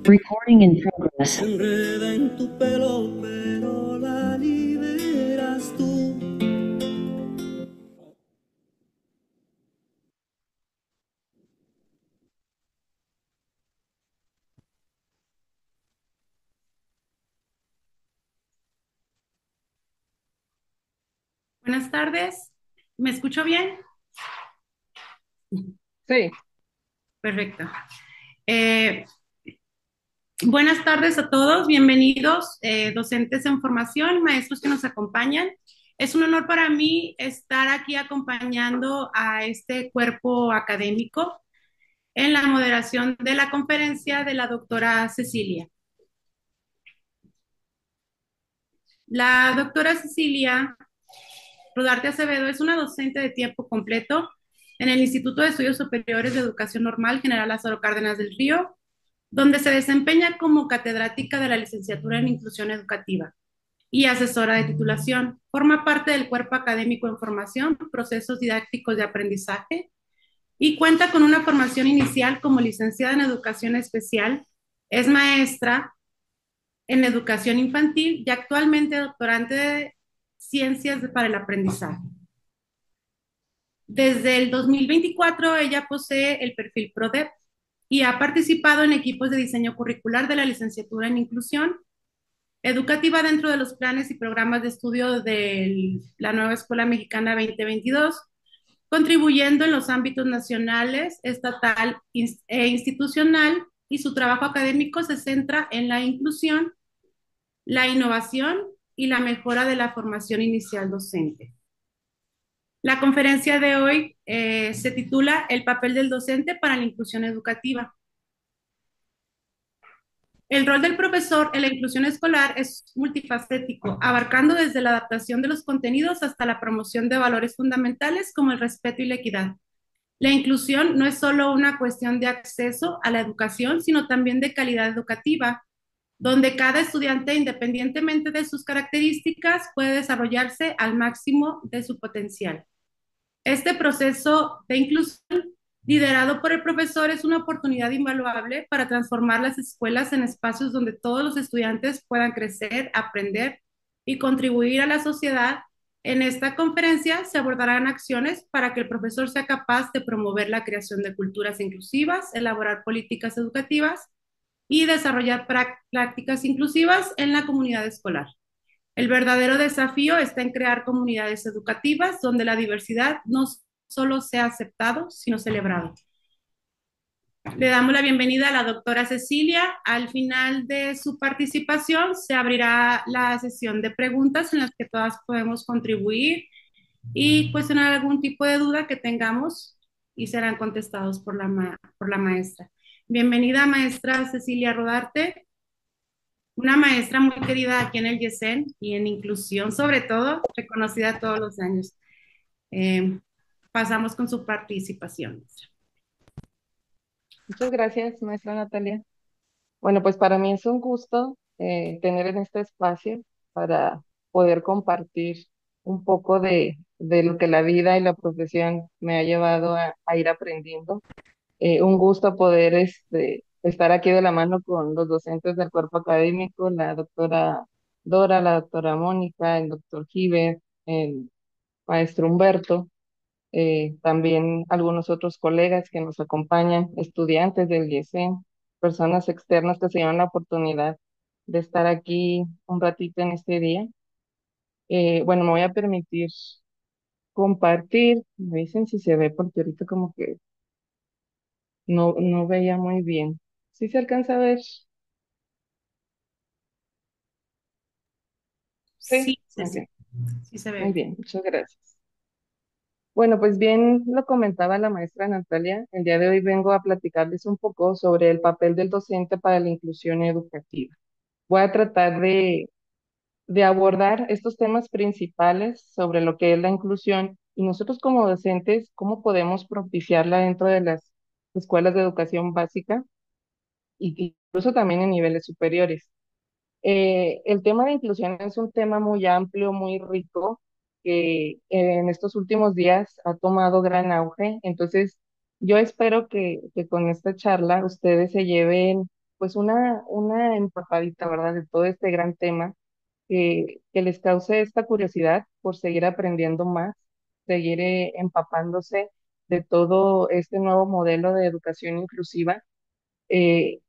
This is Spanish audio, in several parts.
Recording in progress. Se enreda en tu pelo, pero la liberas tú. Buenas tardes, ¿me escucho bien? Sí, Perfecto. Eh, Buenas tardes a todos, bienvenidos, docentes en formación, maestros que nos acompañan. Es un honor para mí estar aquí acompañando a este cuerpo académico en la moderación de la conferencia de la doctora Cecilia. La doctora Cecilia Rodarte Acevedo es una docente de tiempo completo en el Instituto de Estudios Superiores de Educación Normal General Lázaro Cárdenas del Río, donde se desempeña como catedrática de la licenciatura en Inclusión Educativa y asesora de titulación. Forma parte del cuerpo académico en formación, procesos didácticos de aprendizaje y cuenta con una formación inicial como licenciada en Educación Especial. Es maestra en Educación Infantil y actualmente doctorante de Ciencias para el Aprendizaje. Desde el 2024 ella posee el perfil PRODEP y ha participado en equipos de diseño curricular de la licenciatura en inclusión educativa dentro de los planes y programas de estudio de la nueva Escuela Mexicana 2022, contribuyendo en los ámbitos nacionales, estatal e institucional, y su trabajo académico se centra en la inclusión, la innovación y la mejora de la formación inicial docente. La conferencia de hoy se titula El papel del docente para la inclusión educativa. El rol del profesor en la inclusión escolar es multifacético, abarcando desde la adaptación de los contenidos hasta la promoción de valores fundamentales como el respeto y la equidad. La inclusión no es solo una cuestión de acceso a la educación, sino también de calidad educativa, donde cada estudiante, independientemente de sus características, puede desarrollarse al máximo de su potencial. Este proceso de inclusión, liderado por el profesor, es una oportunidad invaluable para transformar las escuelas en espacios donde todos los estudiantes puedan crecer, aprender y contribuir a la sociedad. En esta conferencia se abordarán acciones para que el profesor sea capaz de promover la creación de culturas inclusivas, elaborar políticas educativas y desarrollar prácticas inclusivas en la comunidad escolar. El verdadero desafío está en crear comunidades educativas donde la diversidad no solo sea aceptado, sino celebrado. Le damos la bienvenida a la doctora Cecilia. Al final de su participación se abrirá la sesión de preguntas en las que todas podemos contribuir y cuestionar algún tipo de duda que tengamos y serán contestados por la maestra. Bienvenida, maestra Cecilia Rodarte, una maestra muy querida aquí en el YESEN y en inclusión, sobre todo, reconocida todos los años. Eh, Pasamos con su participación. muchas gracias, maestra Natalia. Bueno, pues para mí es un gusto tener en este espacio para poder compartir un poco de lo que la vida y la profesión me ha llevado a ir aprendiendo. Un gusto poder estar aquí de la mano con los docentes del cuerpo académico, la doctora Dora, la doctora Mónica, el doctor Giver, el maestro Humberto, también algunos otros colegas que nos acompañan, estudiantes del IESEN, personas externas que se dieron la oportunidad de estar aquí un ratito en este día. Bueno, me voy a permitir compartir, me dicen si se ve porque ahorita como que no veía muy bien. ¿Sí se alcanza a ver? Sí, Sí, sí, ok, sí, sí se muy ve. bien, muchas gracias. Bueno, pues bien lo comentaba la maestra Natalia, el día de hoy vengo a platicarles un poco sobre el papel del docente para la inclusión educativa. Voy a tratar de abordar estos temas principales sobre lo que es la inclusión y nosotros como docentes, cómo podemos propiciarla dentro de las escuelas de educación básica y incluso también en niveles superiores. El tema de inclusión es un tema muy amplio, muy rico, que en estos últimos días ha tomado gran auge. Entonces, yo espero que con esta charla ustedes se lleven pues una empapadita, ¿verdad? De todo este gran tema que les cause esta curiosidad por seguir aprendiendo más, seguir empapándose de todo este nuevo modelo de educación inclusiva, eh,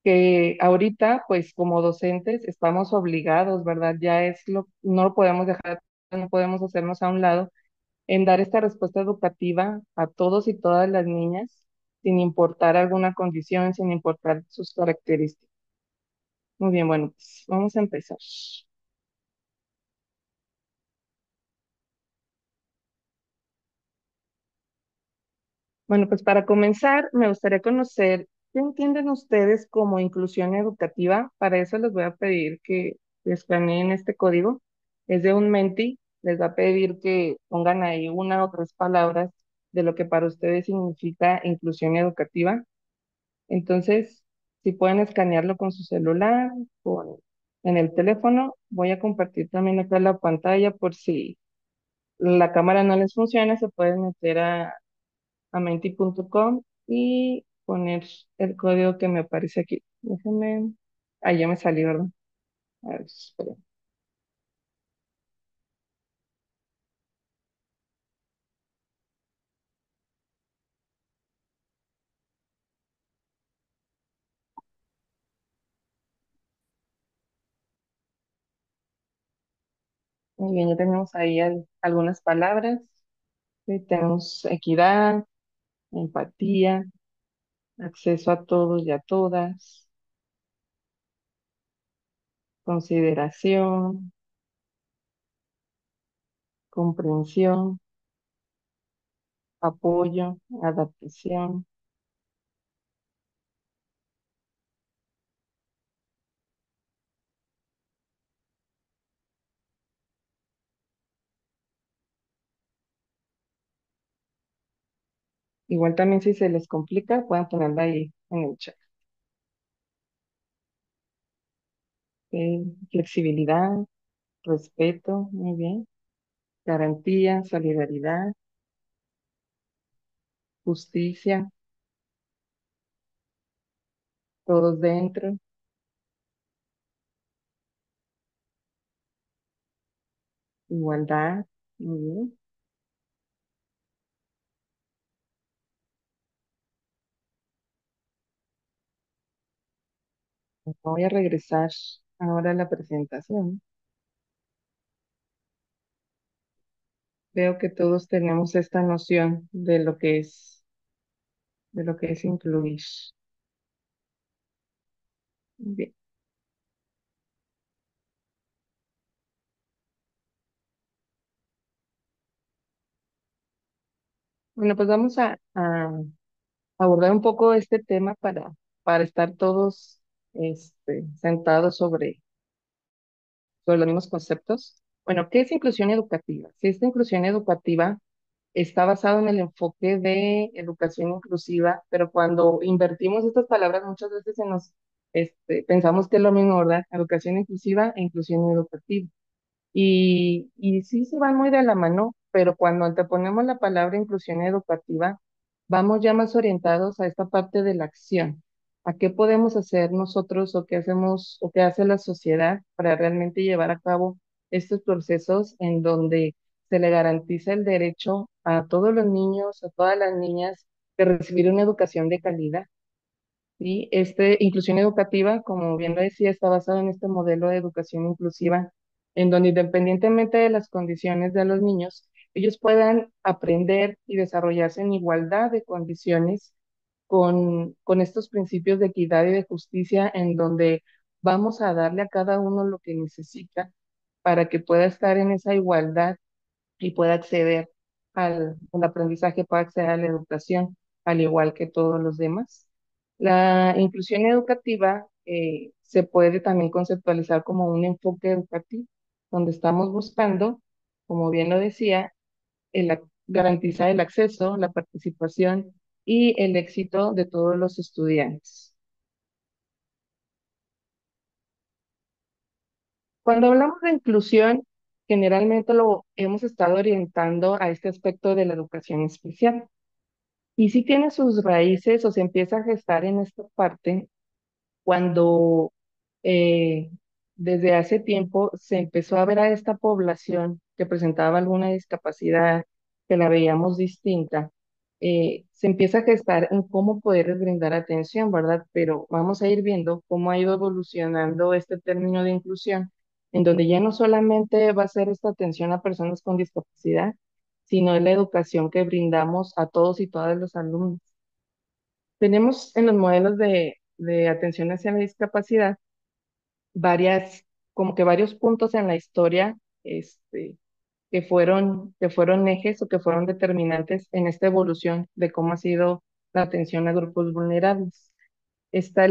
que ahorita, pues como docentes, estamos obligados, ¿verdad? No lo podemos dejar, no podemos hacernos a un lado en dar esta respuesta educativa a todos y todas las niñas, sin importar alguna condición, sin importar sus características. Muy bien, bueno, pues vamos a empezar. Bueno, pues para comenzar, me gustaría conocer qué entienden ustedes como inclusión educativa. Para eso les voy a pedir que escaneen este código. Es de un Menti. Les va a pedir que pongan ahí una o tres palabras de lo que para ustedes significa inclusión educativa. Entonces, si pueden escanearlo con su celular, en el teléfono, voy a compartir también acá la pantalla por si la cámara no les funciona, se pueden meter a menti.com y poner el código que me aparece aquí. Déjenme, ahí ya me salió, ¿verdad? A ver, esperen. Muy bien, ya tenemos ahí algunas palabras. Sí, tenemos equidad, empatía, acceso a todos y a todas, consideración, comprensión, apoyo, adaptación. Igual también si se les complica, pueden ponerla ahí en el chat. Flexibilidad, respeto, muy bien. Garantía, solidaridad, justicia, todos dentro, igualdad, muy bien. Voy a regresar ahora a la presentación. Veo que todos tenemos esta noción de lo que es incluir. Bien. Bueno, pues vamos a abordar un poco este tema para estar todos sentados sobre los mismos conceptos. Bueno, ¿qué es inclusión educativa? Si esta inclusión educativa está basado en el enfoque de educación inclusiva, pero cuando invertimos estas palabras muchas veces pensamos que es lo mismo, ¿verdad? Educación inclusiva e inclusión educativa. Y sí se van muy de la mano, pero cuando anteponemos la palabra inclusión educativa, vamos ya más orientados a esta parte de la acción, a qué podemos hacer nosotros o qué hacemos o qué hace la sociedad para realmente llevar a cabo estos procesos en donde se le garantiza el derecho a todos los niños, a todas las niñas, de recibir una educación de calidad. ¿Sí? Inclusión educativa, como bien lo decía, está basado en este modelo de educación inclusiva, en donde independientemente de las condiciones de los niños, ellos puedan aprender y desarrollarse en igualdad de condiciones con estos principios de equidad y de justicia, en donde vamos a darle a cada uno lo que necesita para que pueda estar en esa igualdad y pueda acceder al aprendizaje, pueda acceder a la educación, al igual que todos los demás. La inclusión educativa se puede también conceptualizar como un enfoque educativo, donde estamos buscando, como bien lo decía, garantizar el acceso, la participación y el éxito de todos los estudiantes. Cuando hablamos de inclusión, generalmente lo hemos estado orientando a este aspecto de la educación especial. Y sí tiene sus raíces o se empieza a gestar en esta parte cuando eh, desde hace tiempo se empezó a ver a esta población que presentaba alguna discapacidad, que la veíamos distinta, se empieza a gestar en cómo poder brindar atención, ¿verdad? Pero vamos a ir viendo cómo ha ido evolucionando este término de inclusión, en donde ya no solamente va a ser esta atención a personas con discapacidad, sino la educación que brindamos a todos y todas los alumnos. Tenemos en los modelos de atención hacia la discapacidad varias, como que varios puntos en la historia, que fueron ejes o que fueron determinantes en esta evolución de cómo ha sido la atención a grupos vulnerables. Está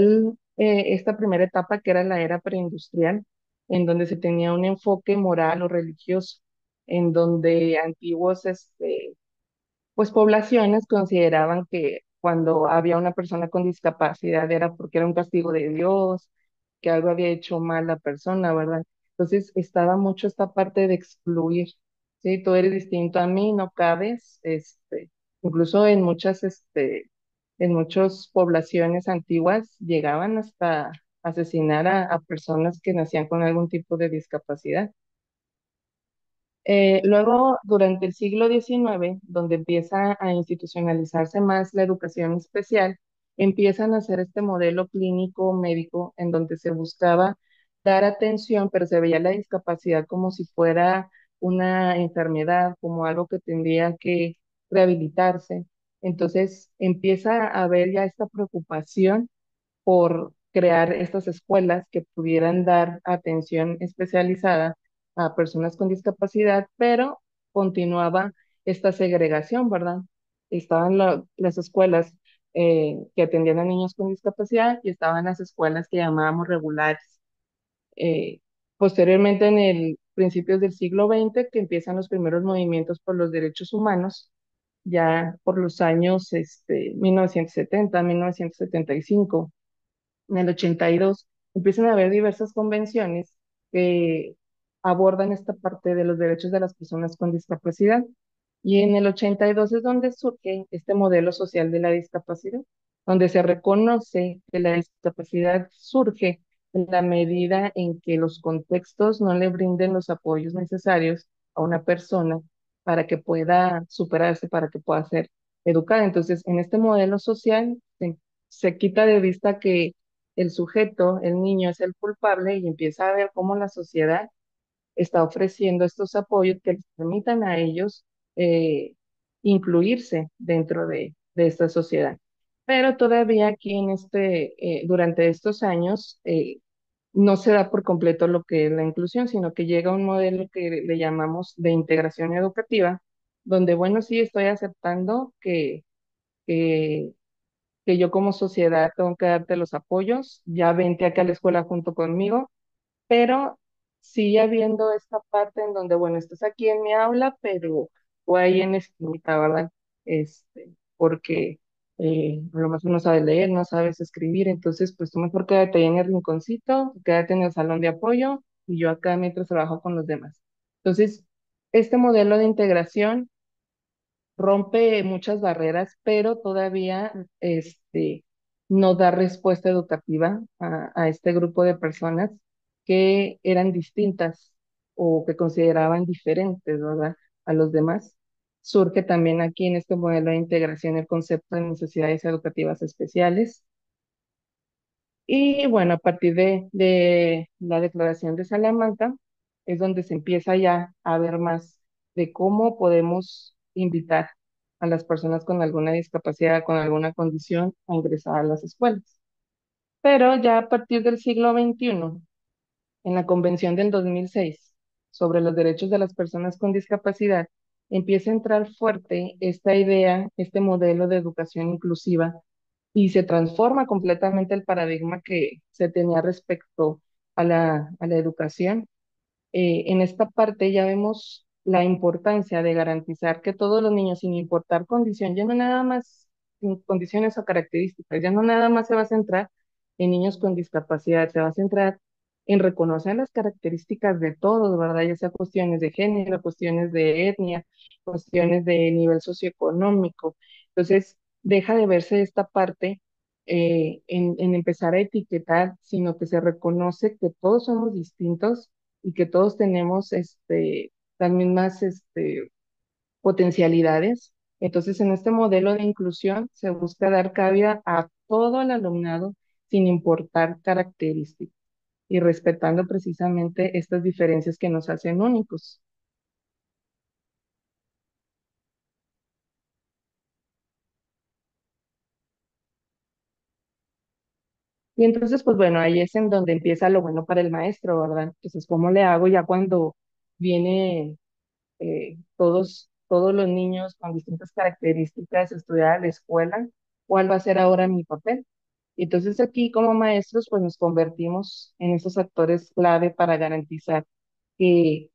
esta primera etapa que era la era preindustrial, en donde se tenía un enfoque moral o religioso, en donde antiguos, pues poblaciones consideraban que cuando había una persona con discapacidad era porque era un castigo de Dios, que algo había hecho mal la persona, ¿verdad? Entonces estaba mucho esta parte de excluir, ¿sí? Tú eres distinto a mí, no cabes, incluso en muchas poblaciones antiguas llegaban hasta asesinar a personas que nacían con algún tipo de discapacidad. Luego, durante el siglo XIX, donde empieza a institucionalizarse más la educación especial, empiezan a hacer este modelo clínico médico en donde se buscaba dar atención, pero se veía la discapacidad como si fuera una enfermedad, como algo que tendría que rehabilitarse. Entonces, empieza a haber ya esta preocupación por crear estas escuelas que pudieran dar atención especializada a personas con discapacidad, pero continuaba esta segregación, ¿verdad? Estaban las escuelas que atendían a niños con discapacidad y estaban las escuelas que llamábamos regulares. Eh, Posteriormente, en el principios del siglo XX, que empiezan los primeros movimientos por los derechos humanos, ya por los años 1970, 1975, en el 82 empiezan a haber diversas convenciones que abordan esta parte de los derechos de las personas con discapacidad. Y en el 82 es donde surge este modelo social de la discapacidad, donde se reconoce que la discapacidad surge en la medida en que los contextos no le brinden los apoyos necesarios a una persona para que pueda superarse, para que pueda ser educada. Entonces, en este modelo social se quita de vista que el sujeto, el niño, es el culpable y empieza a ver cómo la sociedad está ofreciendo estos apoyos que les permitan a ellos eh, incluirse dentro de esta sociedad. Pero todavía aquí durante estos años, no se da por completo lo que es la inclusión, sino que llega un modelo que le llamamos de integración educativa, donde, bueno, sí estoy aceptando que que yo como sociedad tengo que darte los apoyos, ya vente acá a la escuela junto conmigo, pero sigue habiendo esta parte en donde, bueno, estás aquí en mi aula, pero tú ahí en esquinita, ¿verdad? Porque a lo mejor no sabes leer, no sabes escribir, entonces pues tú mejor quédate ahí en el rinconcito, quédate en el salón de apoyo y yo acá mientras trabajo con los demás. Entonces, este modelo de integración rompe muchas barreras, pero todavía no da respuesta educativa a este grupo de personas que eran distintas o que consideraban diferentes, ¿verdad? A los demás. Surge también aquí en este modelo de integración el concepto de necesidades educativas especiales. Y bueno, a partir de la Declaración de Salamanca es donde se empieza ya a ver más de cómo podemos invitar a las personas con alguna discapacidad, con alguna condición, a ingresar a las escuelas. Pero ya a partir del siglo XXI, en la Convención del 2006 sobre los derechos de las personas con discapacidad, empieza a entrar fuerte esta idea, este modelo de educación inclusiva y se transforma completamente el paradigma que se tenía respecto a la educación. En esta parte ya vemos la importancia de garantizar que todos los niños, sin importar condición, ya no nada más sin condiciones o características, ya no nada más se va a centrar en niños con discapacidad, se va a centrar en reconocer las características de todos, ¿verdad? Ya sea cuestiones de género, cuestiones de etnia, cuestiones de nivel socioeconómico. Entonces, deja de verse esta parte en empezar a etiquetar, sino que se reconoce que todos somos distintos y que todos tenemos las mismas potencialidades. Entonces, en este modelo de inclusión se busca dar cabida a todo el alumnado sin importar características y respetando precisamente estas diferencias que nos hacen únicos. Y entonces, pues bueno, ahí es en donde empieza lo bueno para el maestro, ¿verdad? Entonces, ¿cómo le hago ya cuando viene todos los niños con distintas características a estudiar a la escuela? ¿Cuál va a ser ahora mi papel? Y entonces aquí como maestros, pues nos convertimos en esos actores clave para garantizar que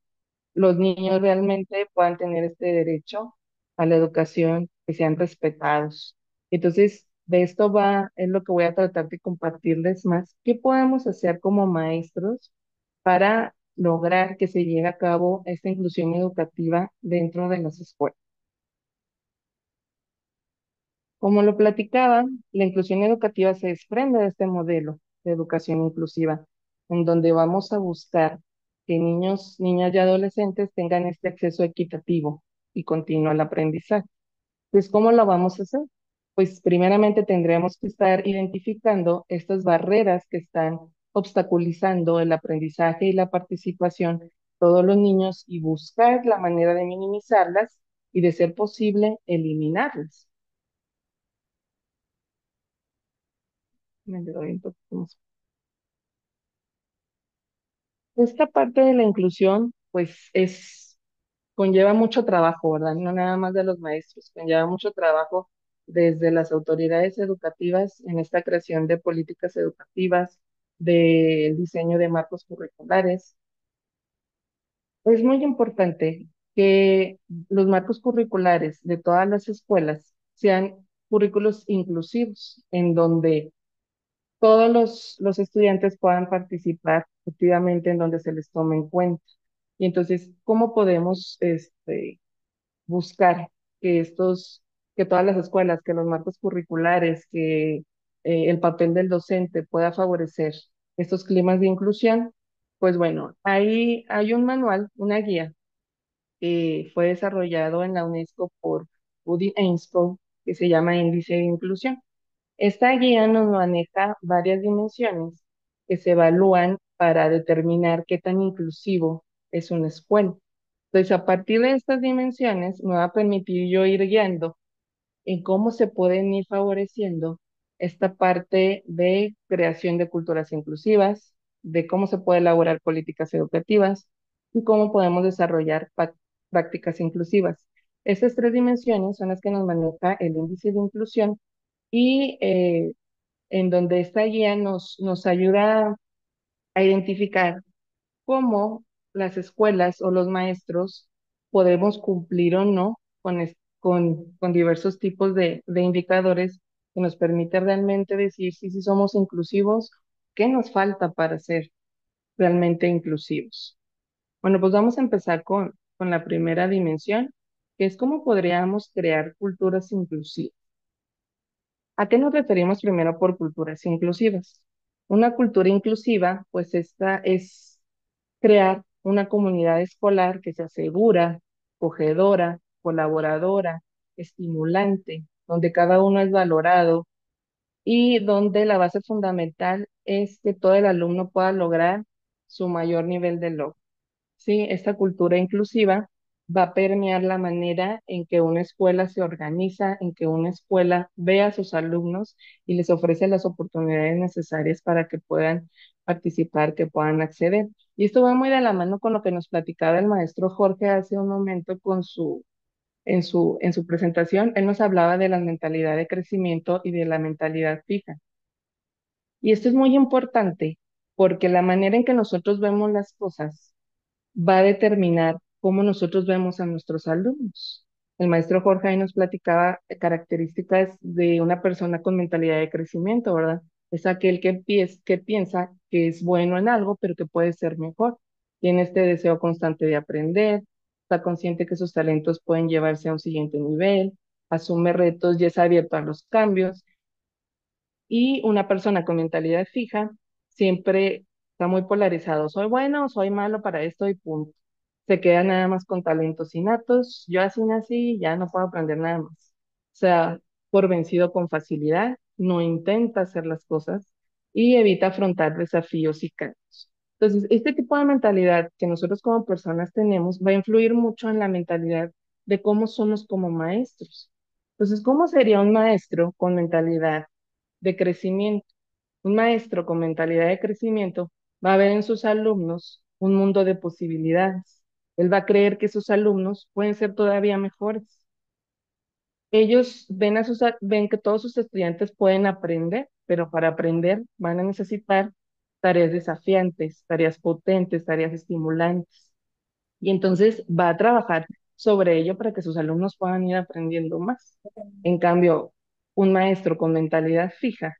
los niños realmente puedan tener este derecho a la educación, que sean respetados. Entonces, de esto va, es lo que voy a tratar de compartirles más. ¿Qué podemos hacer como maestros para lograr que se lleve a cabo esta inclusión educativa dentro de las escuelas? Como lo platicaba, la inclusión educativa se desprende de este modelo de educación inclusiva, en donde vamos a buscar que niños, niñas y adolescentes tengan este acceso equitativo y continuo al aprendizaje. Pues, ¿cómo lo vamos a hacer? Pues, primeramente tendremos que estar identificando estas barreras que están obstaculizando el aprendizaje y la participación de todos los niños y buscar la manera de minimizarlas y, de ser posible, eliminarlas. Me doy un poquito más. Esta parte de la inclusión, pues conlleva mucho trabajo, ¿verdad? No nada más de los maestros, conlleva mucho trabajo desde las autoridades educativas en esta creación de políticas educativas, del diseño de marcos curriculares. Es muy importante que los marcos curriculares de todas las escuelas sean currículos inclusivos, en donde todos los estudiantes puedan participar activamente, en donde se les tome en cuenta. Y entonces, ¿cómo podemos buscar que que todas las escuelas, que los marcos curriculares, que el papel del docente pueda favorecer estos climas de inclusión? Pues bueno, ahí hay un manual, una guía, que fue desarrollado en la UNESCO por Woody Ainscough, que se llama Índice de Inclusión. Esta guía nos maneja varias dimensiones que se evalúan para determinar qué tan inclusivo es una escuela. Entonces, a partir de estas dimensiones, me va a permitir yo ir guiando en cómo se pueden ir favoreciendo esta parte de creación de culturas inclusivas, de cómo se puede elaborar políticas educativas y cómo podemos desarrollar prácticas inclusivas. Estas tres dimensiones son las que nos maneja el índice de inclusión y en donde esta guía nos ayuda a identificar cómo las escuelas o los maestros podemos cumplir o no con diversos tipos de indicadores que nos permite realmente decir si somos inclusivos, qué nos falta para ser realmente inclusivos. Bueno, pues vamos a empezar con la primera dimensión, que es cómo podríamos crear culturas inclusivas. ¿A qué nos referimos primero por culturas inclusivas? Una cultura inclusiva, pues esta es crear una comunidad escolar que sea segura, acogedora, colaboradora, estimulante, donde cada uno es valorado y donde la base fundamental es que todo el alumno pueda lograr su mayor nivel de logro. Sí, esta cultura inclusiva va a permear la manera en que una escuela se organiza, en que una escuela ve a sus alumnos y les ofrece las oportunidades necesarias para que puedan participar, que puedan acceder. Y esto va muy de la mano con lo que nos platicaba el maestro Jorge hace un momento en su presentación. Él nos hablaba de la mentalidad de crecimiento y de la mentalidad fija. Y esto es muy importante porque la manera en que nosotros vemos las cosas va a determinar cómo nosotros vemos a nuestros alumnos. El maestro Jorge ahí nos platicaba características de una persona con mentalidad de crecimiento, ¿verdad? Es aquel que piensa que es bueno en algo, pero que puede ser mejor. Tiene este deseo constante de aprender, está consciente que sus talentos pueden llevarse a un siguiente nivel, asume retos y es abierto a los cambios. Y una persona con mentalidad fija siempre está muy polarizado. Soy bueno o soy malo para esto y punto. Se queda nada más con talentos innatos. Yo así nací, ya no puedo aprender nada más. O sea, por vencido con facilidad, no intenta hacer las cosas y evita afrontar desafíos y cambios. Entonces, este tipo de mentalidad que nosotros como personas tenemos va a influir mucho en la mentalidad de cómo somos como maestros. Entonces, ¿cómo sería un maestro con mentalidad de crecimiento? Un maestro con mentalidad de crecimiento va a ver en sus alumnos un mundo de posibilidades. Él va a creer que sus alumnos pueden ser todavía mejores. Ellos ven que todos sus estudiantes pueden aprender, pero para aprender van a necesitar tareas desafiantes, tareas potentes, tareas estimulantes. Y entonces va a trabajar sobre ello para que sus alumnos puedan ir aprendiendo más. En cambio, un maestro con mentalidad fija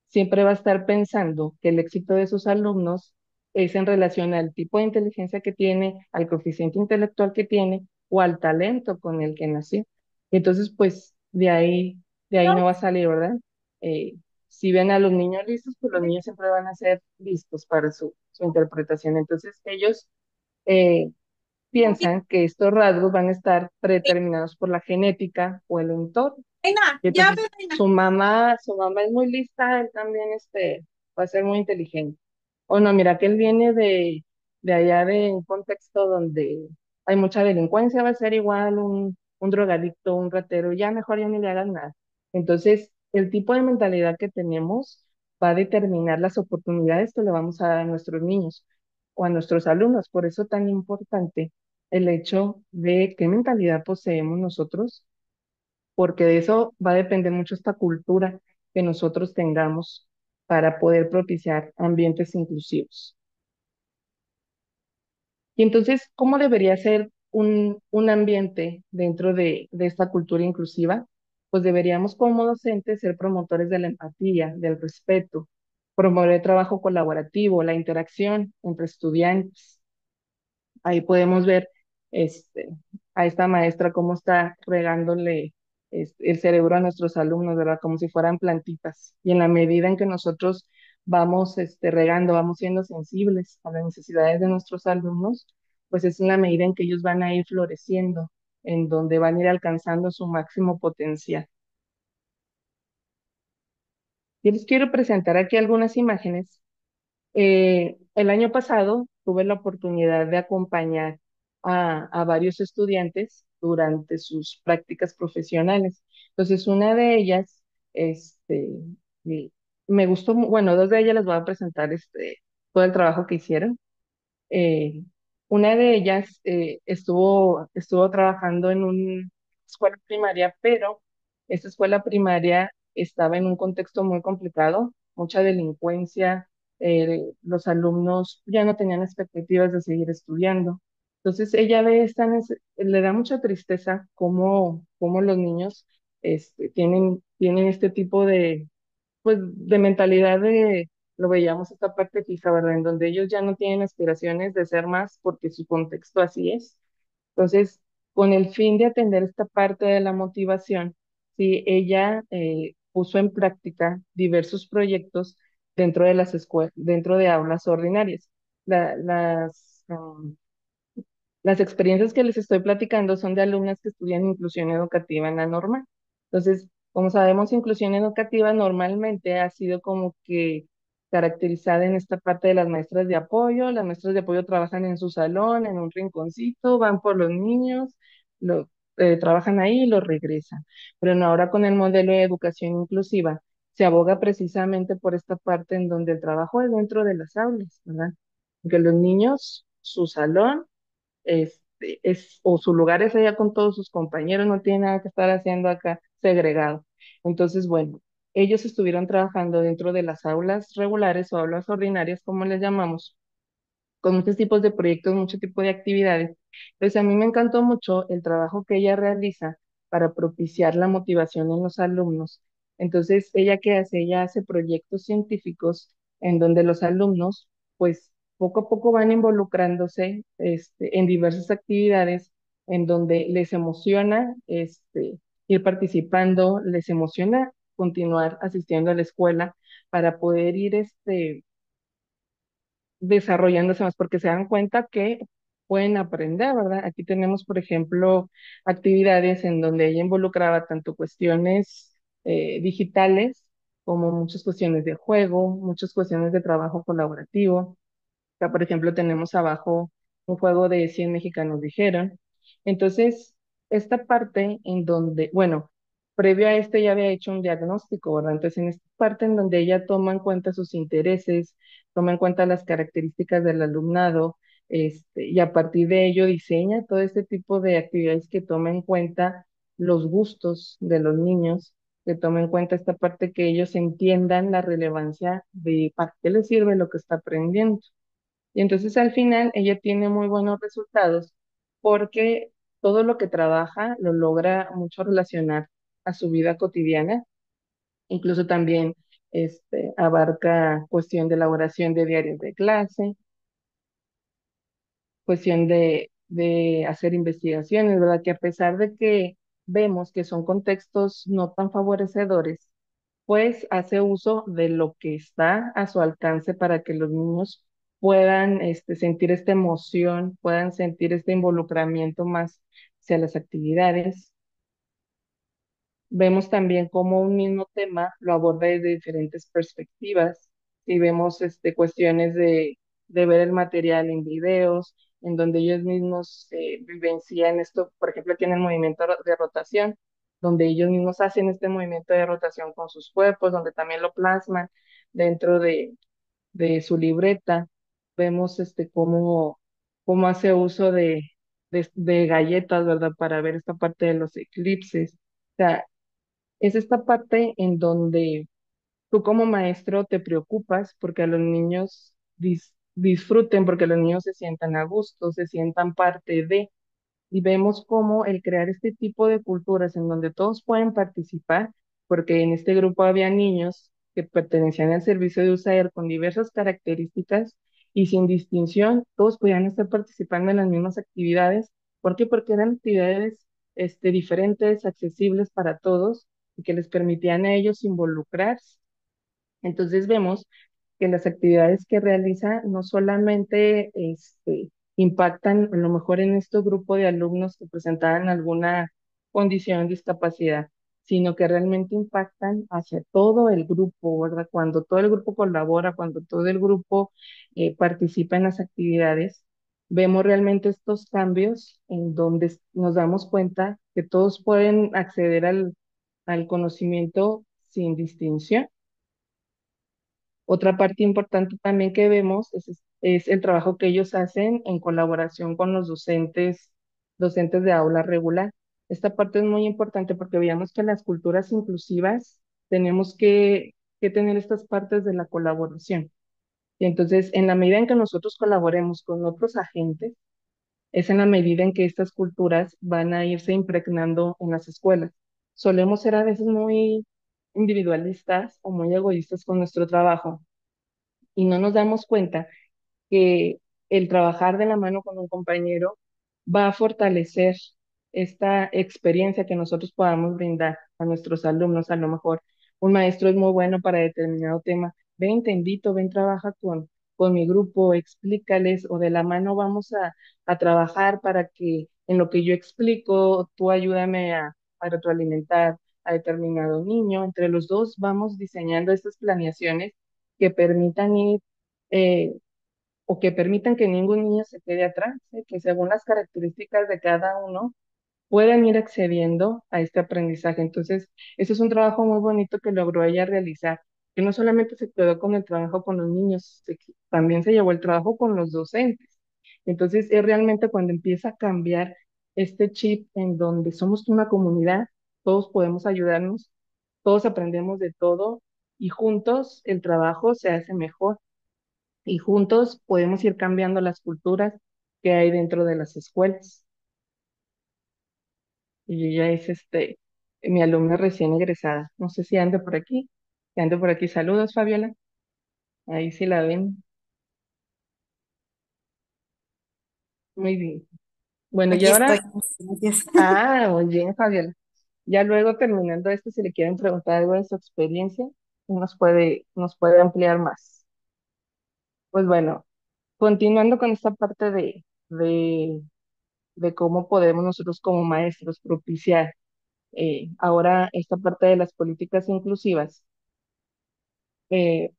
siempre va a estar pensando que el éxito de sus alumnos es en relación al tipo de inteligencia que tiene, al coeficiente intelectual que tiene o al talento con el que nació. Entonces, pues de ahí no va a salir, ¿verdad? Eh, si ven a los niños listos, pues los niños siempre van a ser listos para su interpretación. Entonces, ellos eh, piensan que estos rasgos van a estar predeterminados por la genética o el entorno. Reina, Y ya ve, entonces Reina. su mamá es muy lista, él también va a ser muy inteligente. O no, mira que él viene de allá de un contexto donde hay mucha delincuencia, va a ser igual un drogadicto, un ratero, ya mejor ya ni le hagan nada. Entonces, el tipo de mentalidad que tenemos va a determinar las oportunidades que le vamos a dar a nuestros niños o a nuestros alumnos. Por eso tan importante el hecho de qué mentalidad poseemos nosotros, porque de eso va a depender mucho esta cultura que nosotros tengamos para poder propiciar ambientes inclusivos. Y entonces, ¿cómo debería ser un ambiente dentro de esta cultura inclusiva? Pues deberíamos como docentes ser promotores de la empatía, del respeto, promover el trabajo colaborativo, la interacción entre estudiantes. Ahí podemos ver este, a esta maestra cómo está regándole el cerebro a nuestros alumnos, ¿verdad? Como si fueran plantitas. Y en la medida en que nosotros vamos regando, vamos siendo sensibles a las necesidades de nuestros alumnos, pues es en la medida en que ellos van a ir floreciendo, en donde van a ir alcanzando su máximo potencial. Yo les quiero presentar aquí algunas imágenes. El año pasado tuve la oportunidad de acompañar a varios estudiantes durante sus prácticas profesionales. Entonces, una de ellas, y me gustó, bueno, dos de ellas les voy a presentar todo el trabajo que hicieron. Eh, una de ellas estuvo trabajando en una escuela primaria, pero esta escuela primaria estaba en un contexto muy complicado, mucha delincuencia, los alumnos ya no tenían expectativas de seguir estudiando. Entonces ella le da mucha tristeza cómo los niños tienen este tipo pues de mentalidad lo veíamos esta parte fija, ¿verdad? En donde ellos ya no tienen aspiraciones de ser más porque su contexto así es. Entonces, con el fin de atender esta parte de la motivación, sí, ella puso en práctica diversos proyectos dentro de dentro de aulas ordinarias. Las experiencias que les estoy platicando son de alumnas que estudian inclusión educativa en la normal. Entonces, como sabemos, inclusión educativa normalmente ha sido como que caracterizada en esta parte de las maestras de apoyo. Las maestras de apoyo trabajan en su salón, en un rinconcito, van por los niños, trabajan ahí y los regresan. Pero no, ahora con el modelo de educación inclusiva se aboga precisamente por esta parte en donde el trabajo es dentro de las aulas, ¿verdad? Que los niños, su salón o su lugar es allá con todos sus compañeros, no tiene nada que estar haciendo acá segregado. Entonces, bueno, ellos estuvieron trabajando dentro de las aulas regulares o aulas ordinarias, como les llamamos, con muchos tipos de proyectos, mucho tipo de actividades. Entonces, a mí me encantó mucho el trabajo que ella realiza para propiciar la motivación en los alumnos. Entonces, ¿ella qué hace? Ella hace proyectos científicos en donde los alumnos, pues, poco a poco van involucrándose, en diversas actividades en donde les emociona, ir participando, les emociona continuar asistiendo a la escuela para poder ir desarrollándose más, porque se dan cuenta que pueden aprender, ¿verdad? Aquí tenemos, por ejemplo, actividades en donde ella involucraba tanto cuestiones digitales como muchas cuestiones de juego, muchas cuestiones de trabajo colaborativo. Acá, por ejemplo, tenemos abajo un juego de 100 mexicanos dijeron. Entonces, esta parte en donde, bueno, previo a este ya había hecho un diagnóstico, ¿verdad? Entonces, en esta parte en donde ella toma en cuenta sus intereses, toma en cuenta las características del alumnado, y a partir de ello diseña todo este tipo de actividades que toma en cuenta los gustos de los niños, que toma en cuenta esta parte que ellos entiendan la relevancia de para qué les sirve lo que está aprendiendo. Y entonces al final ella tiene muy buenos resultados porque todo lo que trabaja lo logra mucho relacionar a su vida cotidiana, incluso también abarca cuestión de elaboración de diarios de clase, cuestión de hacer investigaciones, ¿verdad? Que a pesar de que vemos que son contextos no tan favorecedores, pues hace uso de lo que está a su alcance para que los niños puedan sentir esta emoción, puedan sentir este involucramiento más hacia las actividades. Vemos también cómo un mismo tema lo aborda desde diferentes perspectivas. Y vemos cuestiones de ver el material en videos, en donde ellos mismos vivencian esto, por ejemplo, aquí en el movimiento de rotación, donde ellos mismos hacen este movimiento de rotación con sus cuerpos, donde también lo plasman dentro de su libreta. Vemos cómo hace uso de galletas, ¿verdad? Para ver esta parte de los eclipses. O sea, es esta parte en donde tú como maestro te preocupas porque a los niños disfruten, porque los niños se sientan a gusto, se sientan parte de, y vemos cómo el crear este tipo de culturas en donde todos pueden participar, porque en este grupo había niños que pertenecían al servicio de USAER con diversas características y sin distinción, todos podían estar participando en las mismas actividades. ¿Por qué? Porque eran actividades diferentes, accesibles para todos y que les permitían a ellos involucrarse. Entonces vemos que las actividades que realiza no solamente impactan a lo mejor en este grupo de alumnos que presentaban alguna condición de discapacidad, sino que realmente impactan hacia todo el grupo, ¿verdad? Cuando todo el grupo colabora, cuando todo el grupo participa en las actividades, vemos realmente estos cambios en donde nos damos cuenta que todos pueden acceder al conocimiento sin distinción. Otra parte importante también que vemos es el trabajo que ellos hacen en colaboración con los docentes de aula regular. Esta parte es muy importante porque veíamos que en las culturas inclusivas tenemos que tener estas partes de la colaboración. Y entonces, en la medida en que nosotros colaboremos con otros agentes, es en la medida en que estas culturas van a irse impregnando en las escuelas. Solemos ser a veces muy individualistas o muy egoístas con nuestro trabajo y no nos damos cuenta que el trabajar de la mano con un compañero va a fortalecer esta experiencia que nosotros podamos brindar a nuestros alumnos. A lo mejor un maestro es muy bueno para determinado tema. Ven, te invito, ven, trabaja con mi grupo, explícales o de la mano vamos a trabajar para que en lo que yo explico, tú ayúdame a retroalimentar a determinado niño. Entre los dos vamos diseñando estas planeaciones que permitan ir eh, o que permitan que ningún niño se quede atrás, que según las características de cada uno puedan ir accediendo a este aprendizaje. Entonces, eso es un trabajo muy bonito que logró ella realizar, que no solamente se quedó con el trabajo con los niños, también se llevó el trabajo con los docentes. Entonces, es realmente cuando empieza a cambiar este chip en donde somos una comunidad, todos podemos ayudarnos, todos aprendemos de todo y juntos el trabajo se hace mejor y juntos podemos ir cambiando las culturas que hay dentro de las escuelas. Y ella es mi alumna recién egresada. No sé si ande por aquí. Si ande por aquí, saludos, Fabiola. Ahí sí la ven. Muy bien. Bueno, y Aquí estoy. ahora, Gracias. muy bien, Fabiola. Ya luego terminando esto, si le quieren preguntar algo de su experiencia, nos puede ampliar más. Pues bueno, continuando con esta parte de cómo podemos nosotros como maestros propiciar ahora esta parte de las políticas inclusivas. Eh,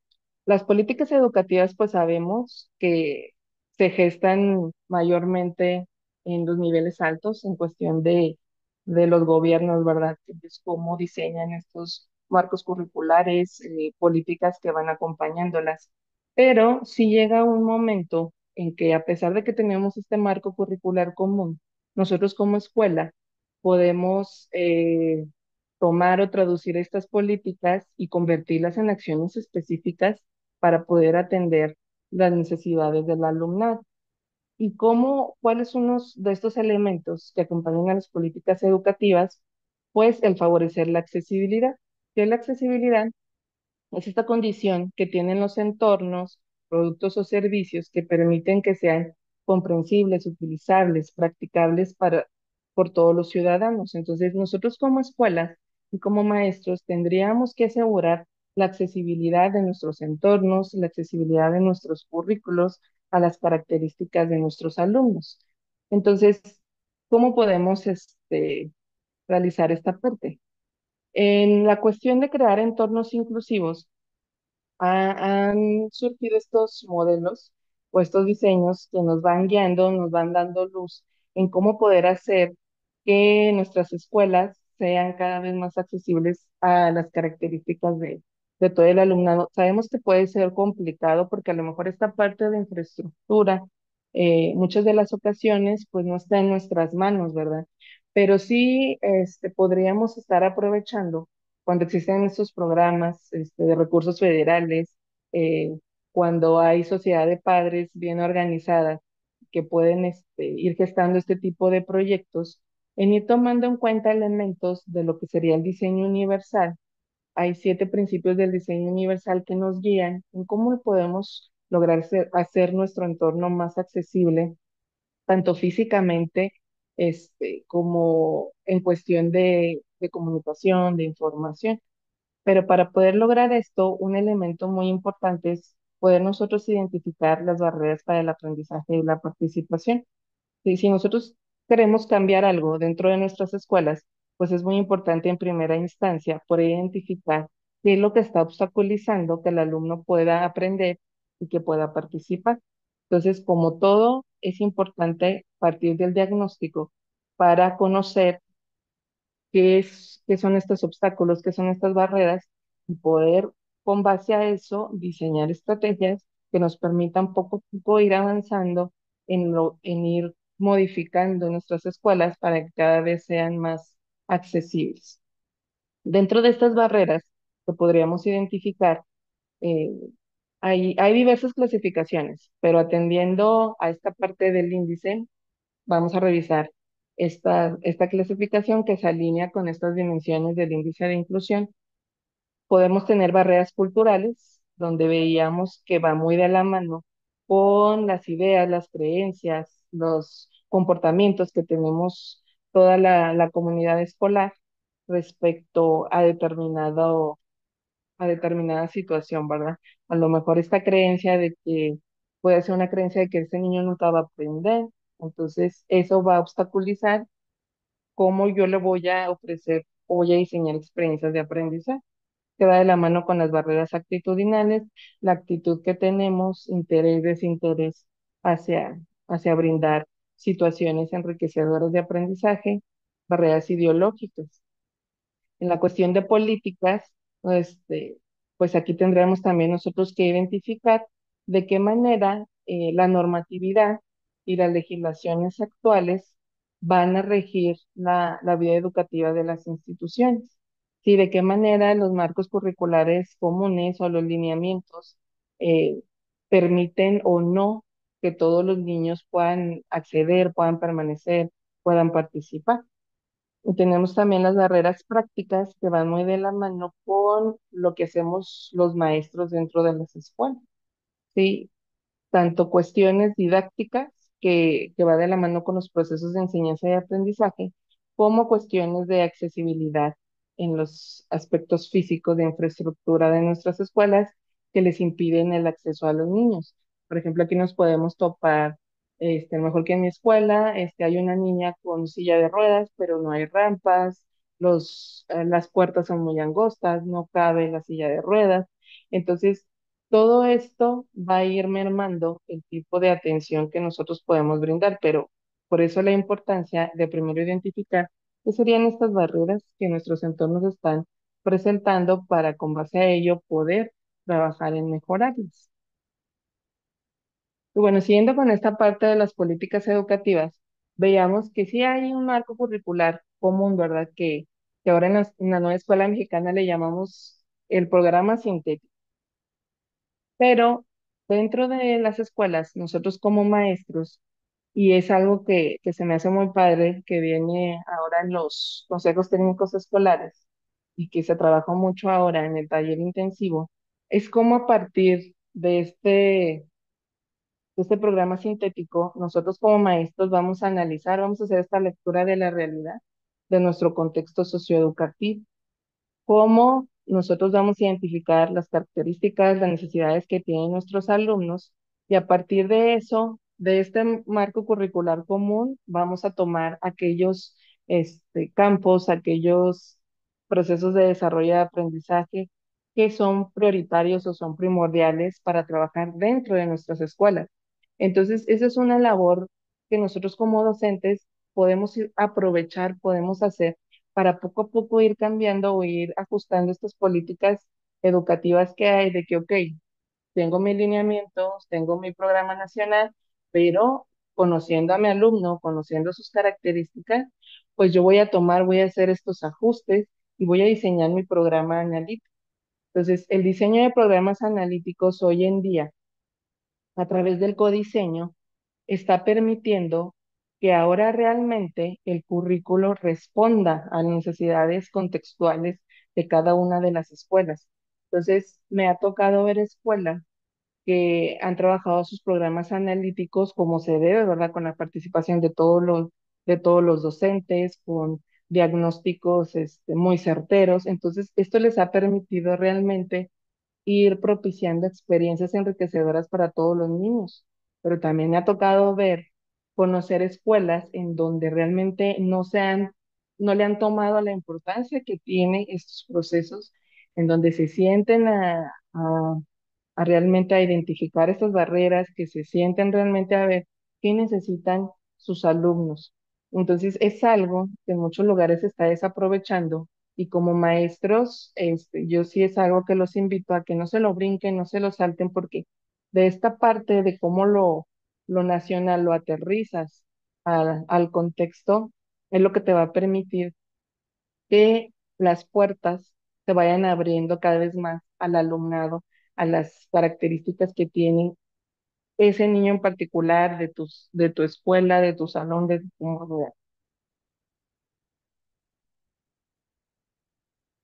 las políticas educativas, pues sabemos que se gestan mayormente en los niveles altos en cuestión de los gobiernos, ¿verdad? Es cómo diseñan estos marcos curriculares, políticas que van acompañándolas. Pero si llega un momento en que a pesar de que tenemos este marco curricular común, nosotros como escuela podemos tomar o traducir estas políticas y convertirlas en acciones específicas para poder atender las necesidades del alumnado. ¿Y cómo, cuáles son unos de estos elementos que acompañan a las políticas educativas? Pues el favorecer la accesibilidad. ¿Qué es la accesibilidad? Es esta condición que tienen los entornos, productos o servicios que permiten que sean comprensibles, utilizables, practicables por todos los ciudadanos. Entonces, nosotros como escuelas y como maestros tendríamos que asegurar la accesibilidad de nuestros entornos, la accesibilidad de nuestros currículos a las características de nuestros alumnos. Entonces, ¿cómo podemos realizar esta parte? En la cuestión de crear entornos inclusivos, han surgido estos modelos o estos diseños que nos van guiando, nos van dando luz en cómo poder hacer que nuestras escuelas sean cada vez más accesibles a las características de todo el alumnado. Sabemos que puede ser complicado porque a lo mejor esta parte de infraestructura, muchas de las ocasiones, pues no está en nuestras manos, ¿verdad? Pero sí, podríamos estar aprovechando cuando existen estos programas de recursos federales, eh, cuando hay sociedad de padres bien organizadas que pueden ir gestando este tipo de proyectos, en ir tomando en cuenta elementos de lo que sería el diseño universal. Hay 7 principios del diseño universal que nos guían en cómo podemos lograr hacer nuestro entorno más accesible, tanto físicamente, como en cuestión de comunicación, de información. Pero para poder lograr esto, un elemento muy importante es poder nosotros identificar las barreras para el aprendizaje y la participación. Si nosotros queremos cambiar algo dentro de nuestras escuelas, pues es muy importante en primera instancia poder identificar qué es lo que está obstaculizando que el alumno pueda aprender y que pueda participar. Entonces, como todo, es importante partir del diagnóstico para conocer qué son estos obstáculos, qué son estas barreras y poder, con base a eso, diseñar estrategias que nos permitan poco a poco ir avanzando en ir modificando nuestras escuelas para que cada vez sean más accesibles. Dentro de estas barreras que podríamos identificar, eh, hay diversas clasificaciones, pero atendiendo a esta parte del índice, vamos a revisar esta clasificación que se alinea con estas dimensiones del índice de inclusión. Podemos tener barreras culturales, donde veíamos que va muy de la mano con las ideas, las creencias, los comportamientos que tenemos toda la comunidad escolar respecto a determinada situación, ¿verdad? A lo mejor esta creencia de que puede ser una creencia de que ese niño nunca va a aprender, entonces eso va a obstaculizar cómo yo le voy a ofrecer o voy a diseñar experiencias de aprendizaje. Que va de la mano con las barreras actitudinales, la actitud que tenemos, interés, desinterés hacia brindar situaciones enriquecedoras de aprendizaje, barreras ideológicas. En la cuestión de políticas, este, pues aquí tendremos también nosotros que identificar de qué manera la normatividad y las legislaciones actuales van a regir la vida educativa de las instituciones. Sí, de qué manera los marcos curriculares comunes o los lineamientos eh, permiten o no que todos los niños puedan acceder, puedan permanecer, puedan participar. Y tenemos también las barreras prácticas que van muy de la mano con lo que hacemos los maestros dentro de las escuelas, ¿sí? Tanto cuestiones didácticas que va de la mano con los procesos de enseñanza y aprendizaje, como cuestiones de accesibilidad en los aspectos físicos de infraestructura de nuestras escuelas que les impiden el acceso a los niños. Por ejemplo, aquí nos podemos topar, mejor que en mi escuela, hay una niña con silla de ruedas, pero no hay rampas, las puertas son muy angostas, no cabe la silla de ruedas. Entonces, todo esto va a ir mermando el tipo de atención que nosotros podemos brindar, pero por eso la importancia de primero identificar qué serían estas barreras que nuestros entornos están presentando para con base a ello poder trabajar en mejorarlas. Y bueno, siguiendo con esta parte de las políticas educativas, veíamos que sí hay un marco curricular común, ¿verdad? Que ahora en la nueva escuela mexicana le llamamos el programa sintético. Pero dentro de las escuelas, nosotros como maestros, y es algo que se me hace muy padre, que viene ahora en los consejos técnicos escolares y que se trabaja mucho ahora en el taller intensivo, es cómo a partir de este programa sintético, nosotros como maestros vamos a analizar, vamos a hacer esta lectura de la realidad de nuestro contexto socioeducativo, cómo nosotros vamos a identificar las características, las necesidades que tienen nuestros alumnos y a partir de eso, de este marco curricular común, vamos a tomar aquellos campos, aquellos procesos de desarrollo de aprendizaje que son prioritarios o son primordiales para trabajar dentro de nuestras escuelas. Entonces, esa es una labor que nosotros como docentes podemos aprovechar, podemos hacer para poco a poco ir cambiando o ir ajustando estas políticas educativas que hay de que, ok, tengo mis lineamientos, tengo mi programa nacional, pero conociendo a mi alumno, conociendo sus características, pues yo voy a hacer estos ajustes y voy a diseñar mi programa analítico. Entonces, el diseño de programas analíticos hoy en día, a través del codiseño, está permitiendo que ahora realmente el currículo responda a las necesidades contextuales de cada una de las escuelas. Entonces, me ha tocado ver escuelas que han trabajado sus programas analíticos como se debe, ¿verdad? Con la participación de todos los docentes, con diagnósticos muy certeros. Entonces, esto les ha permitido realmente ir propiciando experiencias enriquecedoras para todos los niños. Pero también me ha tocado ver, conocer escuelas en donde realmente no le han tomado la importancia que tienen estos procesos, en donde se sienten a realmente a identificar estas barreras, que se sienten realmente a ver qué necesitan sus alumnos. Entonces, es algo que en muchos lugares se está desaprovechando y como maestros, yo sí es algo que los invito a que no se lo brinquen, no se lo salten, porque de esta parte de cómo lo nacional lo aterrizas al contexto, es lo que te va a permitir que las puertas se vayan abriendo cada vez más al alumnado, a las características que tiene ese niño en particular de tu escuela, de tu salón, de tu comunidad.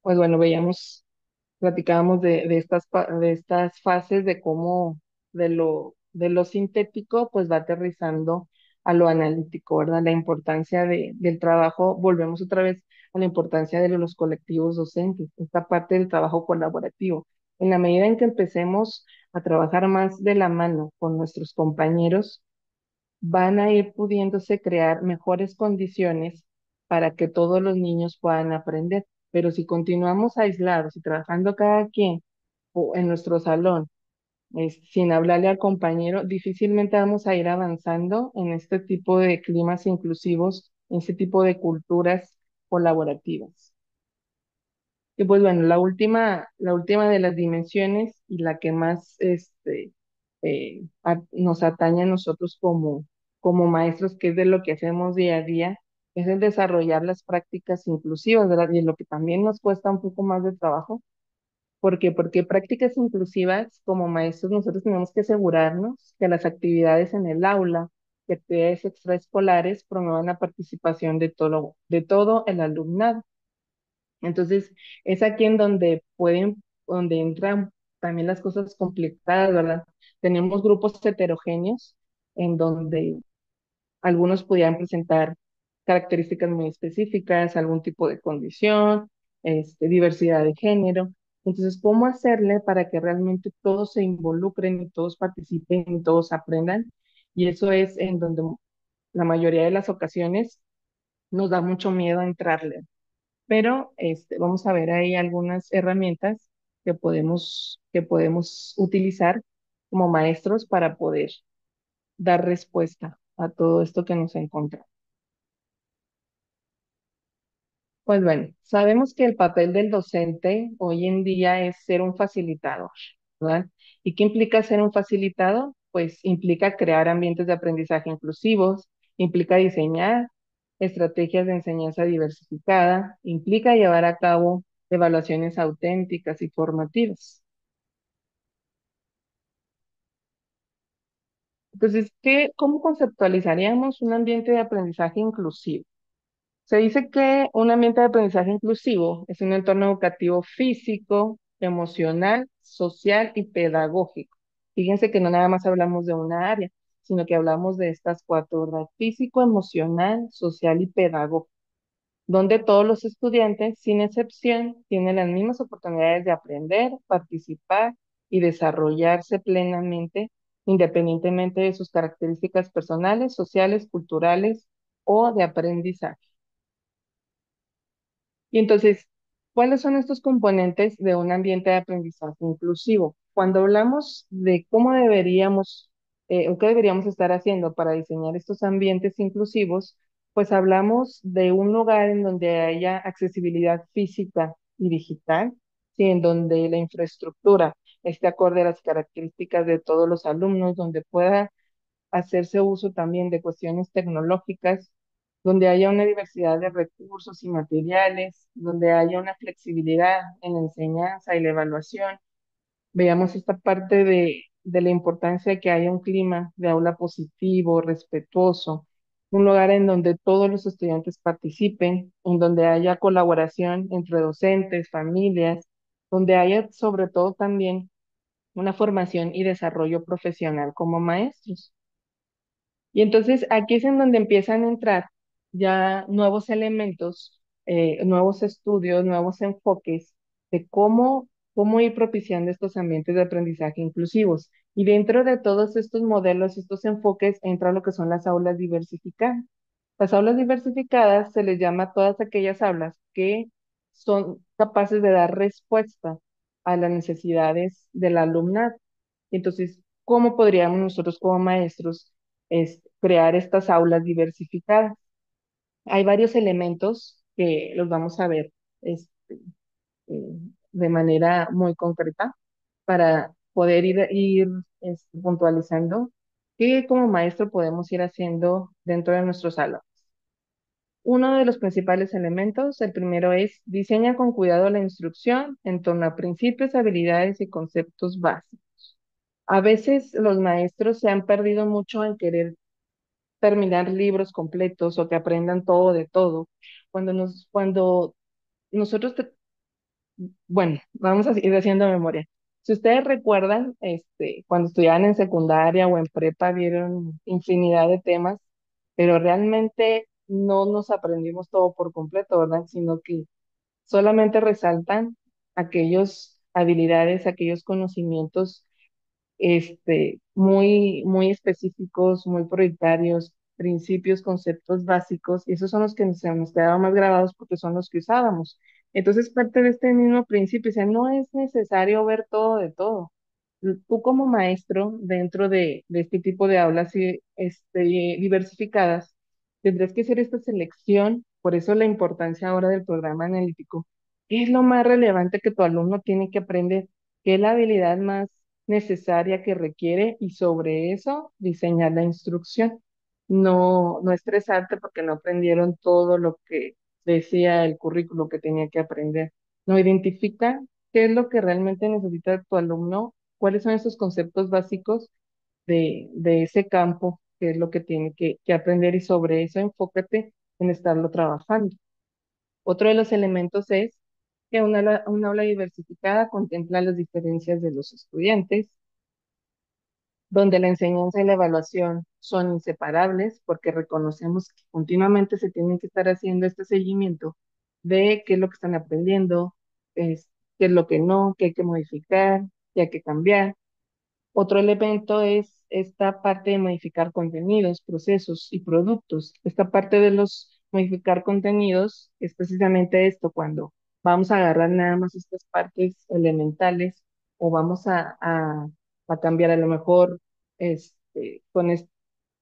Pues bueno, platicábamos de estas fases de cómo de lo sintético pues va aterrizando a lo analítico, ¿verdad? La importancia del trabajo, volvemos otra vez a la importancia de los colectivos docentes, esta parte del trabajo colaborativo. En la medida en que empecemos a trabajar más de la mano con nuestros compañeros, van a ir pudiéndose crear mejores condiciones para que todos los niños puedan aprender. Pero si continuamos aislados y trabajando cada quien o en nuestro salón, sin hablarle al compañero, difícilmente vamos a ir avanzando en este tipo de climas inclusivos, en este tipo de culturas colaborativas. Y pues bueno, la última de las dimensiones y la que más nos atañe a nosotros como maestros, que es de lo que hacemos día a día, es el desarrollar las prácticas inclusivas, ¿verdad? Y lo que también nos cuesta un poco más de trabajo. ¿Por qué? Porque prácticas inclusivas, como maestros, nosotros tenemos que asegurarnos que las actividades en el aula, que actividades extraescolares promuevan la participación de todo el alumnado. Entonces, es aquí en donde donde entran también las cosas complicadas, ¿verdad? Tenemos grupos heterogéneos en donde algunos pudieran presentar características muy específicas, algún tipo de condición, diversidad de género. Entonces, ¿cómo hacerle para que realmente todos se involucren y todos participen y todos aprendan? Y eso es en donde la mayoría de las ocasiones nos da mucho miedo entrarle. Pero vamos a ver ahí algunas herramientas que podemos utilizar como maestros para poder dar respuesta a todo esto que nos encontramos. Pues bueno, sabemos que el papel del docente hoy en día es ser un facilitador, ¿verdad? ¿Y qué implica ser un facilitador? Pues implica crear ambientes de aprendizaje inclusivos, implica diseñar estrategias de enseñanza diversificada, implica llevar a cabo evaluaciones auténticas y formativas. Entonces, ¿cómo conceptualizaríamos un ambiente de aprendizaje inclusivo? Se dice que un ambiente de aprendizaje inclusivo es un entorno educativo físico, emocional, social y pedagógico. Fíjense que no nada más hablamos de una área, sino que hablamos de estas cuatro, ¿verdad? Físico, emocional, social y pedagógico, donde todos los estudiantes, sin excepción, tienen las mismas oportunidades de aprender, participar y desarrollarse plenamente, independientemente de sus características personales, sociales, culturales o de aprendizaje. Y entonces, ¿cuáles son estos componentes de un ambiente de aprendizaje inclusivo? Cuando hablamos de cómo deberíamos o qué deberíamos estar haciendo para diseñar estos ambientes inclusivos, pues hablamos de un lugar en donde haya accesibilidad física y digital, sí, en donde la infraestructura esté acorde a las características de todos los alumnos, donde pueda hacerse uso también de cuestiones tecnológicas, donde haya una diversidad de recursos y materiales, donde haya una flexibilidad en la enseñanza y la evaluación. Veamos esta parte de la importancia de que haya un clima de aula positivo, respetuoso, un lugar en donde todos los estudiantes participen, en donde haya colaboración entre docentes, familias, donde haya sobre todo también una formación y desarrollo profesional como maestros. Y entonces aquí es en donde empiezan a entrar ya nuevos elementos, nuevos estudios, nuevos enfoques de cómo ir propiciando estos ambientes de aprendizaje inclusivos. Y dentro de todos estos modelos, estos enfoques, entra lo que son las aulas diversificadas. Las aulas diversificadas se les llama a todas aquellas aulas que son capaces de dar respuesta a las necesidades del alumnado. Entonces, ¿cómo podríamos nosotros como maestros crear estas aulas diversificadas? Hay varios elementos que los vamos a ver eh, de manera muy concreta para poder ir puntualizando qué como maestro podemos ir haciendo dentro de nuestros salones. Uno de los principales elementos, el primero es diseña con cuidado la instrucción en torno a principios, habilidades y conceptos básicos. A veces los maestros se han perdido mucho en querer terminar libros completos o que aprendan todo de todo. Cuando nosotros, bueno, vamos a ir haciendo memoria. Si ustedes recuerdan, cuando estudiaban en secundaria o en prepa, vieron infinidad de temas, pero realmente no nos aprendimos todo por completo, ¿verdad? Sino que solamente resaltan aquellas habilidades, aquellos conocimientos muy específicos, muy prioritarios, principios, conceptos básicos, y esos son los que se nos quedaban más grabados porque son los que usábamos. Entonces, parte de este mismo principio, o sea, no es necesario ver todo de todo. Tú como maestro, dentro de este tipo de aulas diversificadas, tendrás que hacer esta selección, por eso la importancia ahora del programa analítico. ¿Qué es lo más relevante que tu alumno tiene que aprender? ¿Qué es la habilidad más necesaria que requiere? Y sobre eso diseñar la instrucción. No estresarte porque no aprendieron todo lo que decía el currículo que tenía que aprender. No identifica qué es lo que realmente necesita tu alumno, cuáles son esos conceptos básicos de ese campo, qué es lo que tiene que aprender y sobre eso enfócate en estarlo trabajando. Otro de los elementos es que una aula diversificada contempla las diferencias de los estudiantes, donde la enseñanza y la evaluación son inseparables porque reconocemos que continuamente se tiene que estar haciendo este seguimiento de qué es lo que están aprendiendo, es, qué es lo que no, qué hay que modificar, qué hay que cambiar. Otro elemento es esta parte de modificar contenidos, procesos y productos. Esta parte de los modificar contenidos es precisamente esto, cuando vamos a agarrar nada más estas partes elementales o vamos a cambiar a lo mejor con,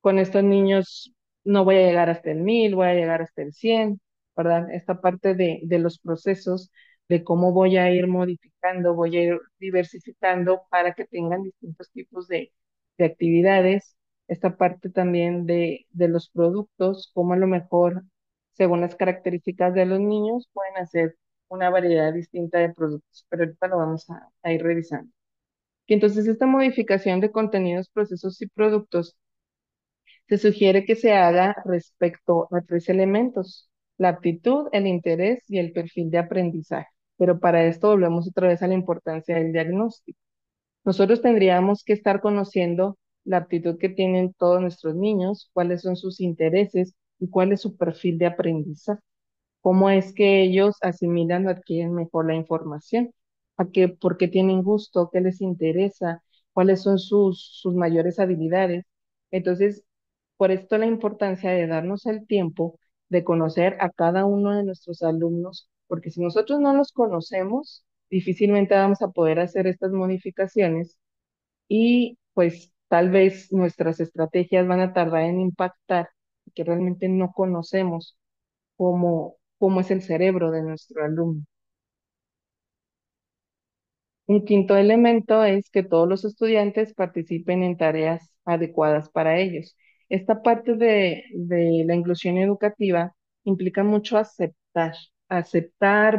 con estos niños no voy a llegar hasta el 1000, voy a llegar hasta el 100, ¿verdad? Esta parte de los procesos, de cómo voy a ir modificando, voy a ir diversificando para que tengan distintos tipos de actividades. Esta parte también de los productos, cómo a lo mejor, según las características de los niños, pueden hacer una variedad distinta de productos, pero ahorita lo vamos a ir revisando. Y entonces esta modificación de contenidos, procesos y productos se sugiere que se haga respecto a tres elementos: la aptitud, el interés y el perfil de aprendizaje. Pero para esto volvemos otra vez a la importancia del diagnóstico. Nosotros tendríamos que estar conociendo la aptitud que tienen todos nuestros niños, cuáles son sus intereses y cuál es su perfil de aprendizaje, cómo es que ellos asimilan o adquieren mejor la información, por qué tienen gusto, qué les interesa, cuáles son sus mayores habilidades. Entonces, por esto la importancia de darnos el tiempo de conocer a cada uno de nuestros alumnos, porque si nosotros no los conocemos, difícilmente vamos a poder hacer estas modificaciones y pues tal vez nuestras estrategias van a tardar en impactar, que realmente no conocemos cómo es el cerebro de nuestro alumno. Un quinto elemento es que todos los estudiantes participen en tareas adecuadas para ellos. Esta parte de la inclusión educativa implica mucho aceptar,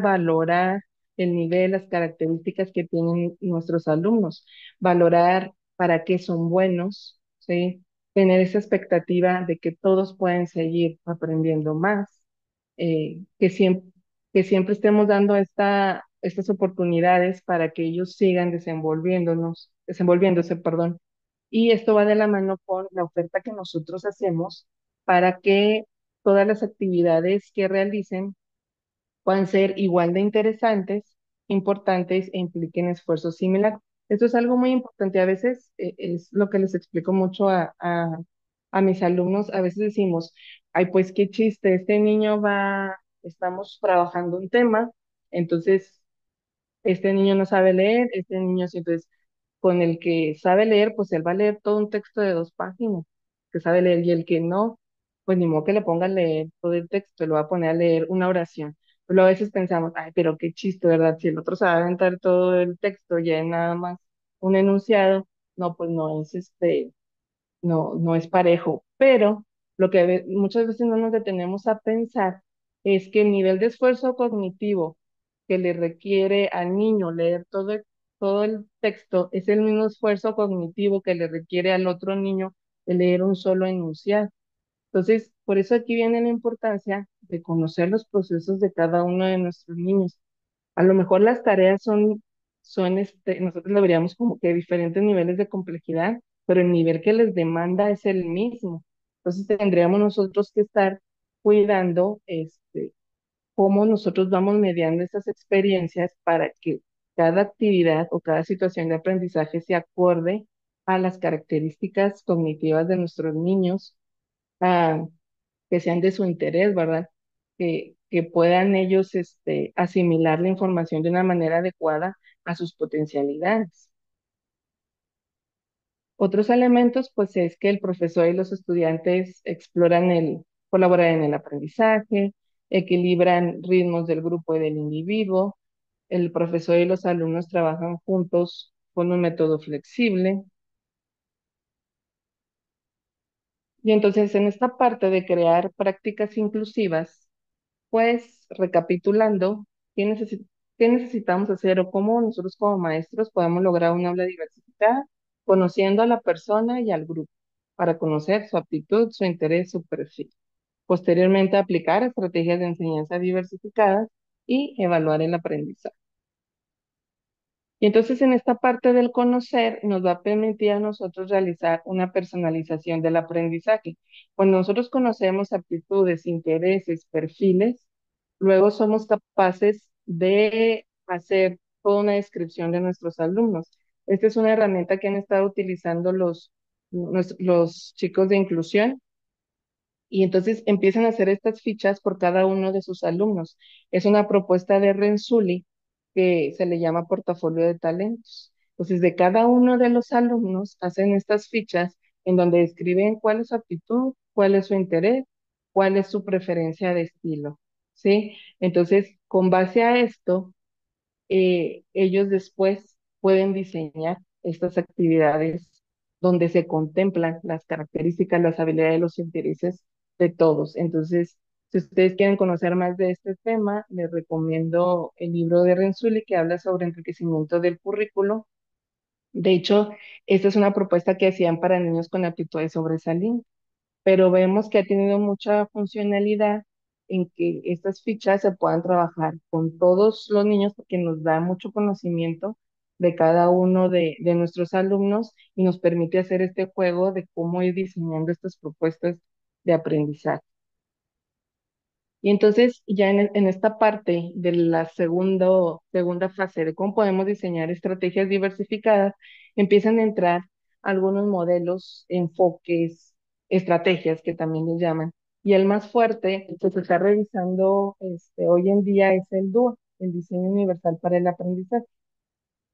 valorar el nivel, las características que tienen nuestros alumnos, valorar para qué son buenos, ¿sí? Tener esa expectativa de que todos pueden seguir aprendiendo más, que siempre estemos dando estas oportunidades para que ellos sigan desenvolviéndose, perdón. Y esto va de la mano con la oferta que nosotros hacemos para que todas las actividades que realicen puedan ser igual de interesantes, importantes e impliquen esfuerzos similares. Esto es algo muy importante. A veces es lo que les explico mucho a mis alumnos. A veces decimos, ay, pues qué chiste, este niño estamos trabajando un tema, entonces este niño no sabe leer, este niño sí, entonces con el que sabe leer, pues él va a leer todo un texto de 2 páginas, que sabe leer, y el que no, pues ni modo que le ponga a leer todo el texto, lo va a poner a leer una oración. Pero a veces pensamos, ay, pero qué chiste, ¿verdad? Si el otro se va a aventar todo el texto, ya es nada más un enunciado, no, pues no es no es parejo, pero lo que muchas veces no nos detenemos a pensar es que el nivel de esfuerzo cognitivo que le requiere al niño leer todo el texto es el mismo esfuerzo cognitivo que le requiere al otro niño de leer un solo enunciado. Entonces, por eso aquí viene la importancia de conocer los procesos de cada uno de nuestros niños. A lo mejor las tareas nosotros le veríamos como que diferentes niveles de complejidad, pero el nivel que les demanda es el mismo. Entonces tendríamos nosotros que estar cuidando, cómo nosotros vamos mediando esas experiencias para que cada actividad o cada situación de aprendizaje se acorde a las características cognitivas de nuestros niños, que sean de su interés, ¿verdad? Que puedan ellos asimilar la información de una manera adecuada a sus potencialidades. Otros elementos, pues, es que el profesor y los estudiantes colaboran en el aprendizaje, equilibran ritmos del grupo y del individuo, el profesor y los alumnos trabajan juntos con un método flexible. Y entonces, en esta parte de crear prácticas inclusivas, pues recapitulando, ¿qué necesitamos hacer o cómo nosotros como maestros podemos lograr un aula diversificada? Conociendo a la persona y al grupo para conocer su aptitud, su interés, su perfil. Posteriormente, aplicar estrategias de enseñanza diversificadas y evaluar el aprendizaje. Y entonces en esta parte del conocer nos va a permitir a nosotros realizar una personalización del aprendizaje. Cuando nosotros conocemos aptitudes, intereses, perfiles, luego somos capaces de hacer toda una descripción de nuestros alumnos. Esta es una herramienta que han estado utilizando los chicos de inclusión y entonces empiezan a hacer estas fichas por cada uno de sus alumnos. Es una propuesta de Renzulli que se le llama portafolio de talentos. Entonces, de cada uno de los alumnos hacen estas fichas en donde describen cuál es su aptitud, cuál es su interés, cuál es su preferencia de estilo, ¿sí? Entonces, con base a esto, ellos después pueden diseñar estas actividades donde se contemplan las características, las habilidades, los intereses de todos. Entonces, si ustedes quieren conocer más de este tema, les recomiendo el libro de Renzulli que habla sobre enriquecimiento del currículo. De hecho, esta es una propuesta que hacían para niños con aptitudes sobresalientes, pero vemos que ha tenido mucha funcionalidad en que estas fichas se puedan trabajar con todos los niños porque nos da mucho conocimiento de cada uno de nuestros alumnos y nos permite hacer este juego de cómo ir diseñando estas propuestas de aprendizaje. Y entonces ya en esta parte de la segunda fase de cómo podemos diseñar estrategias diversificadas, empiezan a entrar algunos modelos, enfoques, estrategias que también les llaman. Y el más fuerte que se está revisando hoy en día es el DUA, el Diseño Universal para el Aprendizaje.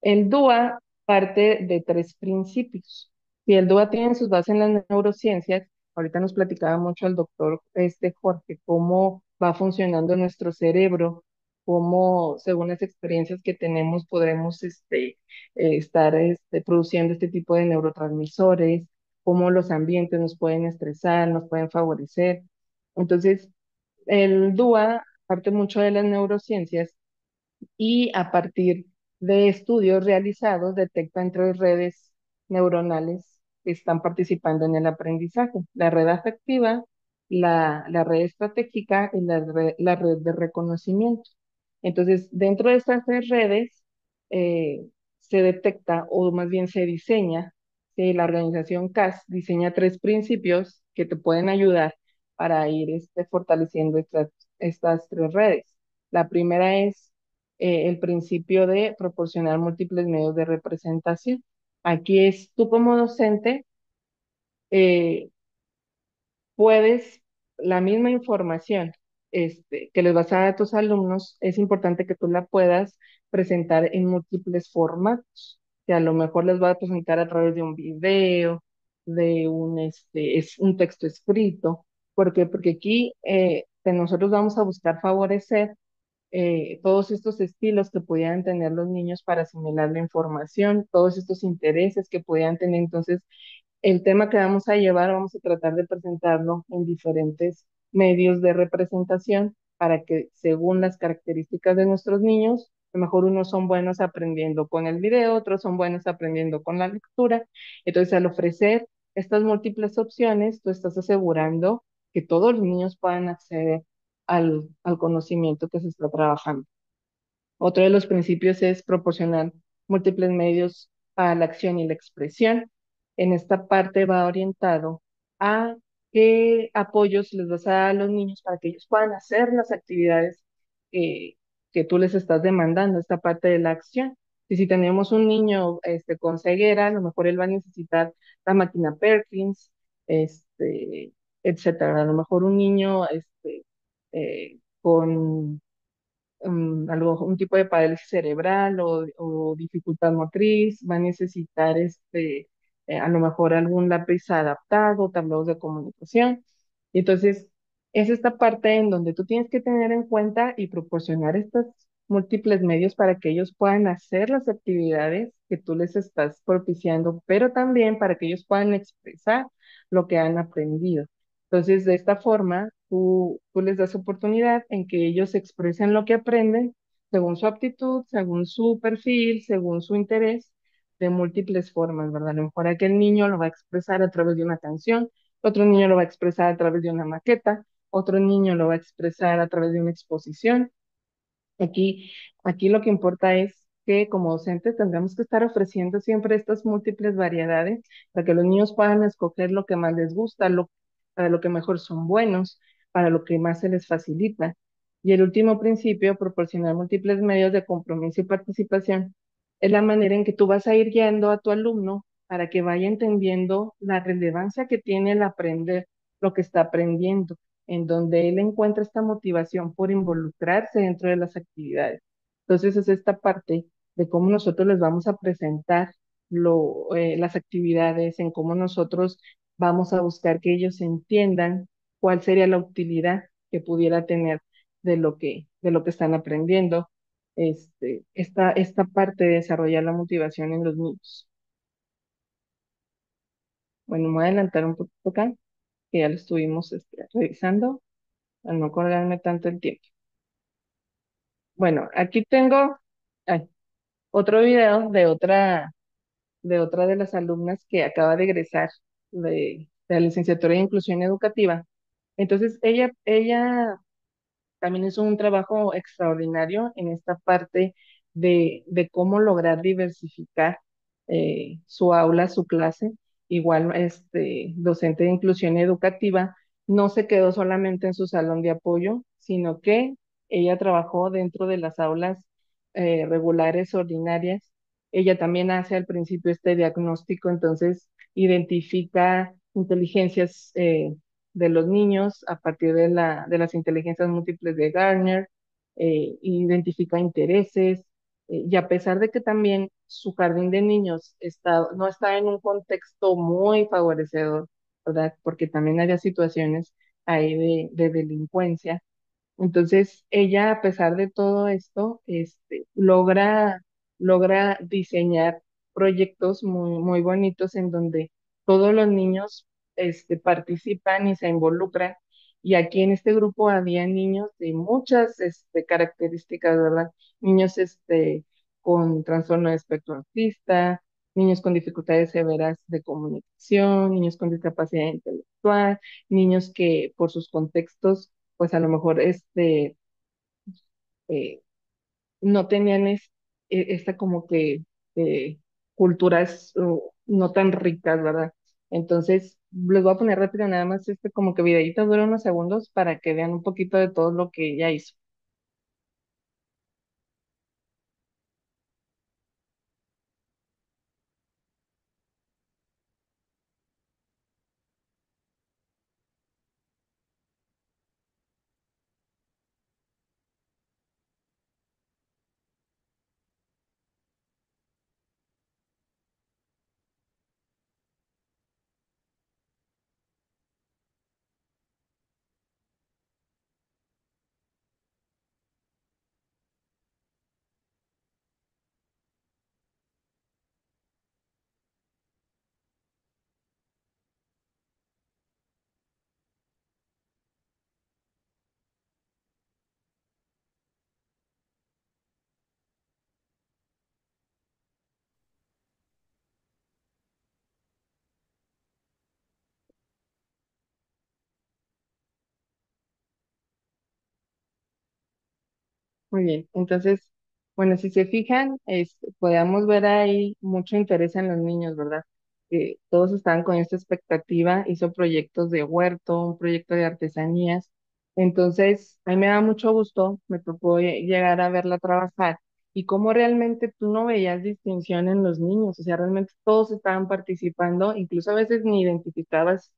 El DUA parte de tres principios. Si el DUA tiene sus bases en las neurociencias, ahorita nos platicaba mucho el doctor Jorge cómo va funcionando nuestro cerebro, cómo según las experiencias que tenemos podremos estar produciendo este tipo de neurotransmisores, cómo los ambientes nos pueden estresar, nos pueden favorecer. Entonces, el DUA parte mucho de las neurociencias y a partir de estudios realizados detectan tres redes neuronales que están participando en el aprendizaje: la red afectiva, la red estratégica y la red de reconocimiento. Entonces, dentro de estas tres redes se detecta, o más bien se diseña, que la organización CAS diseña tres principios que te pueden ayudar para ir fortaleciendo estas tres redes. La primera es el principio de proporcionar múltiples medios de representación. Aquí es tú como docente, eh, puedes, la misma información que les vas a dar a tus alumnos, es importante que tú la puedas presentar en múltiples formatos, que a lo mejor les va a presentar a través de un video, de un texto escrito. ¿Por qué? Porque aquí que nosotros vamos a buscar favorecer todos estos estilos que pudieran tener los niños para asimilar la información, todos estos intereses que pudieran tener. Entonces, el tema que vamos a llevar, vamos a tratar de presentarlo en diferentes medios de representación para que, según las características de nuestros niños, a lo mejor unos son buenos aprendiendo con el video, otros son buenos aprendiendo con la lectura. Entonces, al ofrecer estas múltiples opciones, tú estás asegurando que todos los niños puedan acceder al conocimiento que se está trabajando. Otro de los principios es proporcionar múltiples medios para la acción y la expresión. En esta parte va orientado a qué apoyos les vas a dar a los niños para que ellos puedan hacer las actividades que, que tú les estás demandando, esta parte de la acción. Y si tenemos un niño con ceguera, a lo mejor él va a necesitar la máquina Perkins, etcétera. A lo mejor un niño con algo, un tipo de parálisis cerebral o dificultad motriz, va a necesitar a lo mejor algún lápiz adaptado, tableros de comunicación. Y entonces, es esta parte en donde tú tienes que tener en cuenta y proporcionar estos múltiples medios para que ellos puedan hacer las actividades que tú les estás propiciando, pero también para que ellos puedan expresar lo que han aprendido. Entonces, de esta forma, tú les das oportunidad en que ellos expresen lo que aprenden según su aptitud, según su perfil, según su interés, de múltiples formas, ¿verdad? A lo mejor aquel niño lo va a expresar a través de una canción, otro niño lo va a expresar a través de una maqueta, otro niño lo va a expresar a través de una exposición. Aquí, aquí lo que importa es que como docentes tendremos que estar ofreciendo siempre estas múltiples variedades para que los niños puedan escoger lo que más les gusta, para lo que mejor son buenos, para lo que más se les facilita. Y el último principio, proporcionar múltiples medios de compromiso y participación, es la manera en que tú vas a ir guiando a tu alumno para que vaya entendiendo la relevancia que tiene el aprender lo que está aprendiendo, en donde él encuentra esta motivación por involucrarse dentro de las actividades. Entonces es esta parte de cómo nosotros les vamos a presentar las actividades, en cómo nosotros vamos a buscar que ellos entiendan cuál sería la utilidad que pudiera tener de lo que están aprendiendo. Esta parte de desarrollar la motivación en los niños. Bueno, me voy a adelantar un poquito acá, que ya lo estuvimos revisando, al no colgarme tanto el tiempo. Bueno, aquí tengo ay, otro video de otra de las alumnas que acaba de egresar de la licenciatura en Inclusión Educativa. Entonces, ella también hizo un trabajo extraordinario en esta parte de cómo lograr diversificar su aula, su clase. Igual, docente de inclusión educativa, no se quedó solamente en su salón de apoyo, sino que ella trabajó dentro de las aulas regulares, ordinarias. Ella también hace al principio este diagnóstico, entonces identifica inteligencias de los niños a partir de las inteligencias múltiples de Gardner, identifica intereses, y a pesar de que también su jardín de niños no está en un contexto muy favorecedor, ¿verdad? Porque también había situaciones ahí de delincuencia. Entonces, ella, a pesar de todo esto, logra diseñar proyectos muy bonitos en donde todos los niños, participan y se involucran. Y aquí en este grupo había niños de muchas, características, ¿verdad? Niños, con trastorno de espectro autista, niños con dificultades severas de comunicación, niños con discapacidad intelectual, niños que por sus contextos pues a lo mejor eh, no tenían esta como que eh, culturas no tan ricas, ¿verdad? Entonces, les voy a poner rápido nada más como que videito dura unos segundos para que vean un poquito de todo lo que ella hizo. Muy bien, entonces, bueno, si se fijan, podemos ver ahí mucho interés en los niños, ¿verdad? Que todos estaban con esta expectativa, hizo proyectos de huerto, un proyecto de artesanías. Entonces, a mí me da mucho gusto, me tocó llegar a verla trabajar y cómo realmente tú no veías distinción en los niños, o sea, realmente todos estaban participando, incluso a veces ni identificabas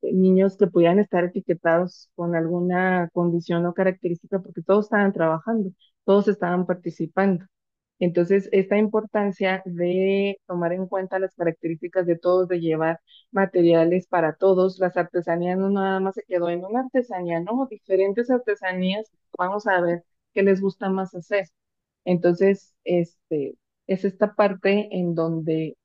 niños que pudieran estar etiquetados con alguna condición o característica, porque todos estaban trabajando, todos estaban participando. Entonces, esta importancia de tomar en cuenta las características de todos, de llevar materiales para todos, las artesanías no nada más se quedó en una artesanía, no, diferentes artesanías, vamos a ver qué les gusta más hacer. Entonces, es esta parte en donde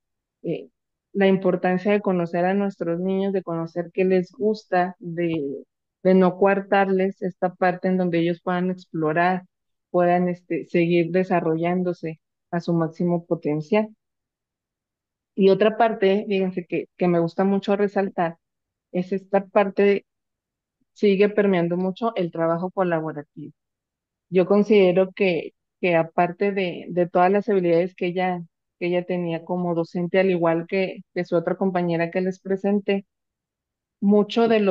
eh, la importancia de conocer a nuestros niños, de conocer qué les gusta, de no coartarles esta parte en donde ellos puedan explorar, puedan seguir desarrollándose a su máximo potencial. Y otra parte, fíjense que me gusta mucho resaltar, es esta parte, sigue permeando mucho el trabajo colaborativo. Yo considero que que aparte de todas las habilidades que ella tenía como docente, al igual que su otra compañera que les presenté, mucho del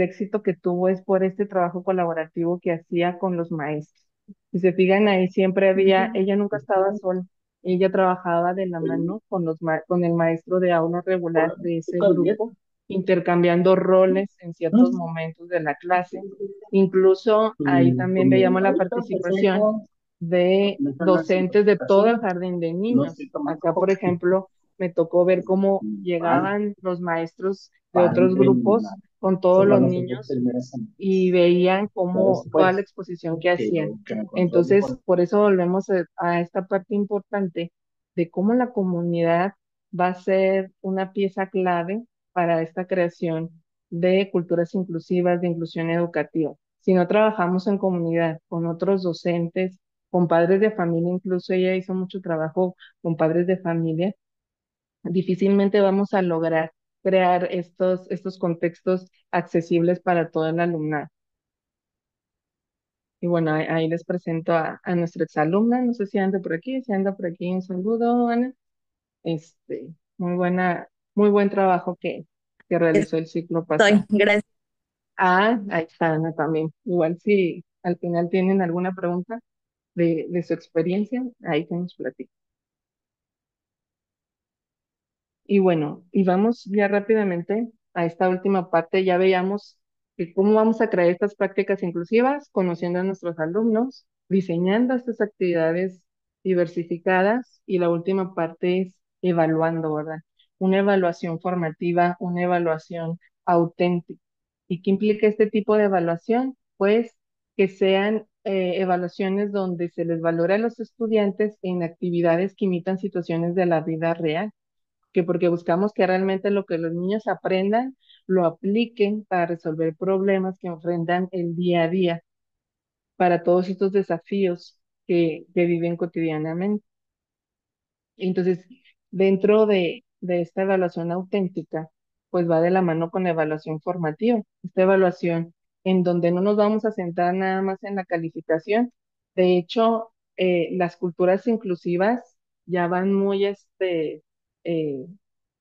éxito que tuvo es por este trabajo colaborativo que hacía con los maestros. Si se fijan ahí, siempre había, ella nunca estaba sola, ella trabajaba de la mano con con el maestro de aula regular de ese grupo, intercambiando roles en ciertos momentos de la clase. Incluso ahí también veíamos la participación de docentes de todo el jardín de niños. Acá, por ejemplo, me tocó ver cómo llegaban los maestros de otros grupos con todos los niños y veían cómo toda la exposición que hacían. Entonces, por eso volvemos a esta parte importante de cómo la comunidad va a ser una pieza clave para esta creación de culturas inclusivas, de inclusión educativa. Si no trabajamos en comunidad con otros docentes, con padres de familia, incluso ella hizo mucho trabajo con padres de familia, difícilmente vamos a lograr crear estos contextos accesibles para todo el alumnado. Y bueno, ahí les presento a nuestra exalumna, no sé si anda por aquí, si anda por aquí, un saludo, Ana. Este, muy buen trabajo que realizó el ciclo pasado. Estoy, gracias. Ah, ahí está Ana también. Igual si al final tienen alguna pregunta de su experiencia, ahí que nos platiquen. Y bueno, y vamos ya rápidamente a esta última parte. Ya veíamos que cómo vamos a crear estas prácticas inclusivas, conociendo a nuestros alumnos, diseñando estas actividades diversificadas y la última parte es evaluando, ¿verdad? Una evaluación formativa, una evaluación auténtica. ¿Y qué implica este tipo de evaluación? Pues que sean evaluaciones donde se les valora a los estudiantes en actividades que imitan situaciones de la vida real, que porque buscamos que realmente lo que los niños aprendan, lo apliquen para resolver problemas que enfrentan el día a día, para todos estos desafíos que viven cotidianamente. Entonces, dentro de esta evaluación auténtica, pues va de la mano con la evaluación formativa. Esta evaluación en donde no nos vamos a centrar nada más en la calificación. De hecho, las culturas inclusivas ya van eh,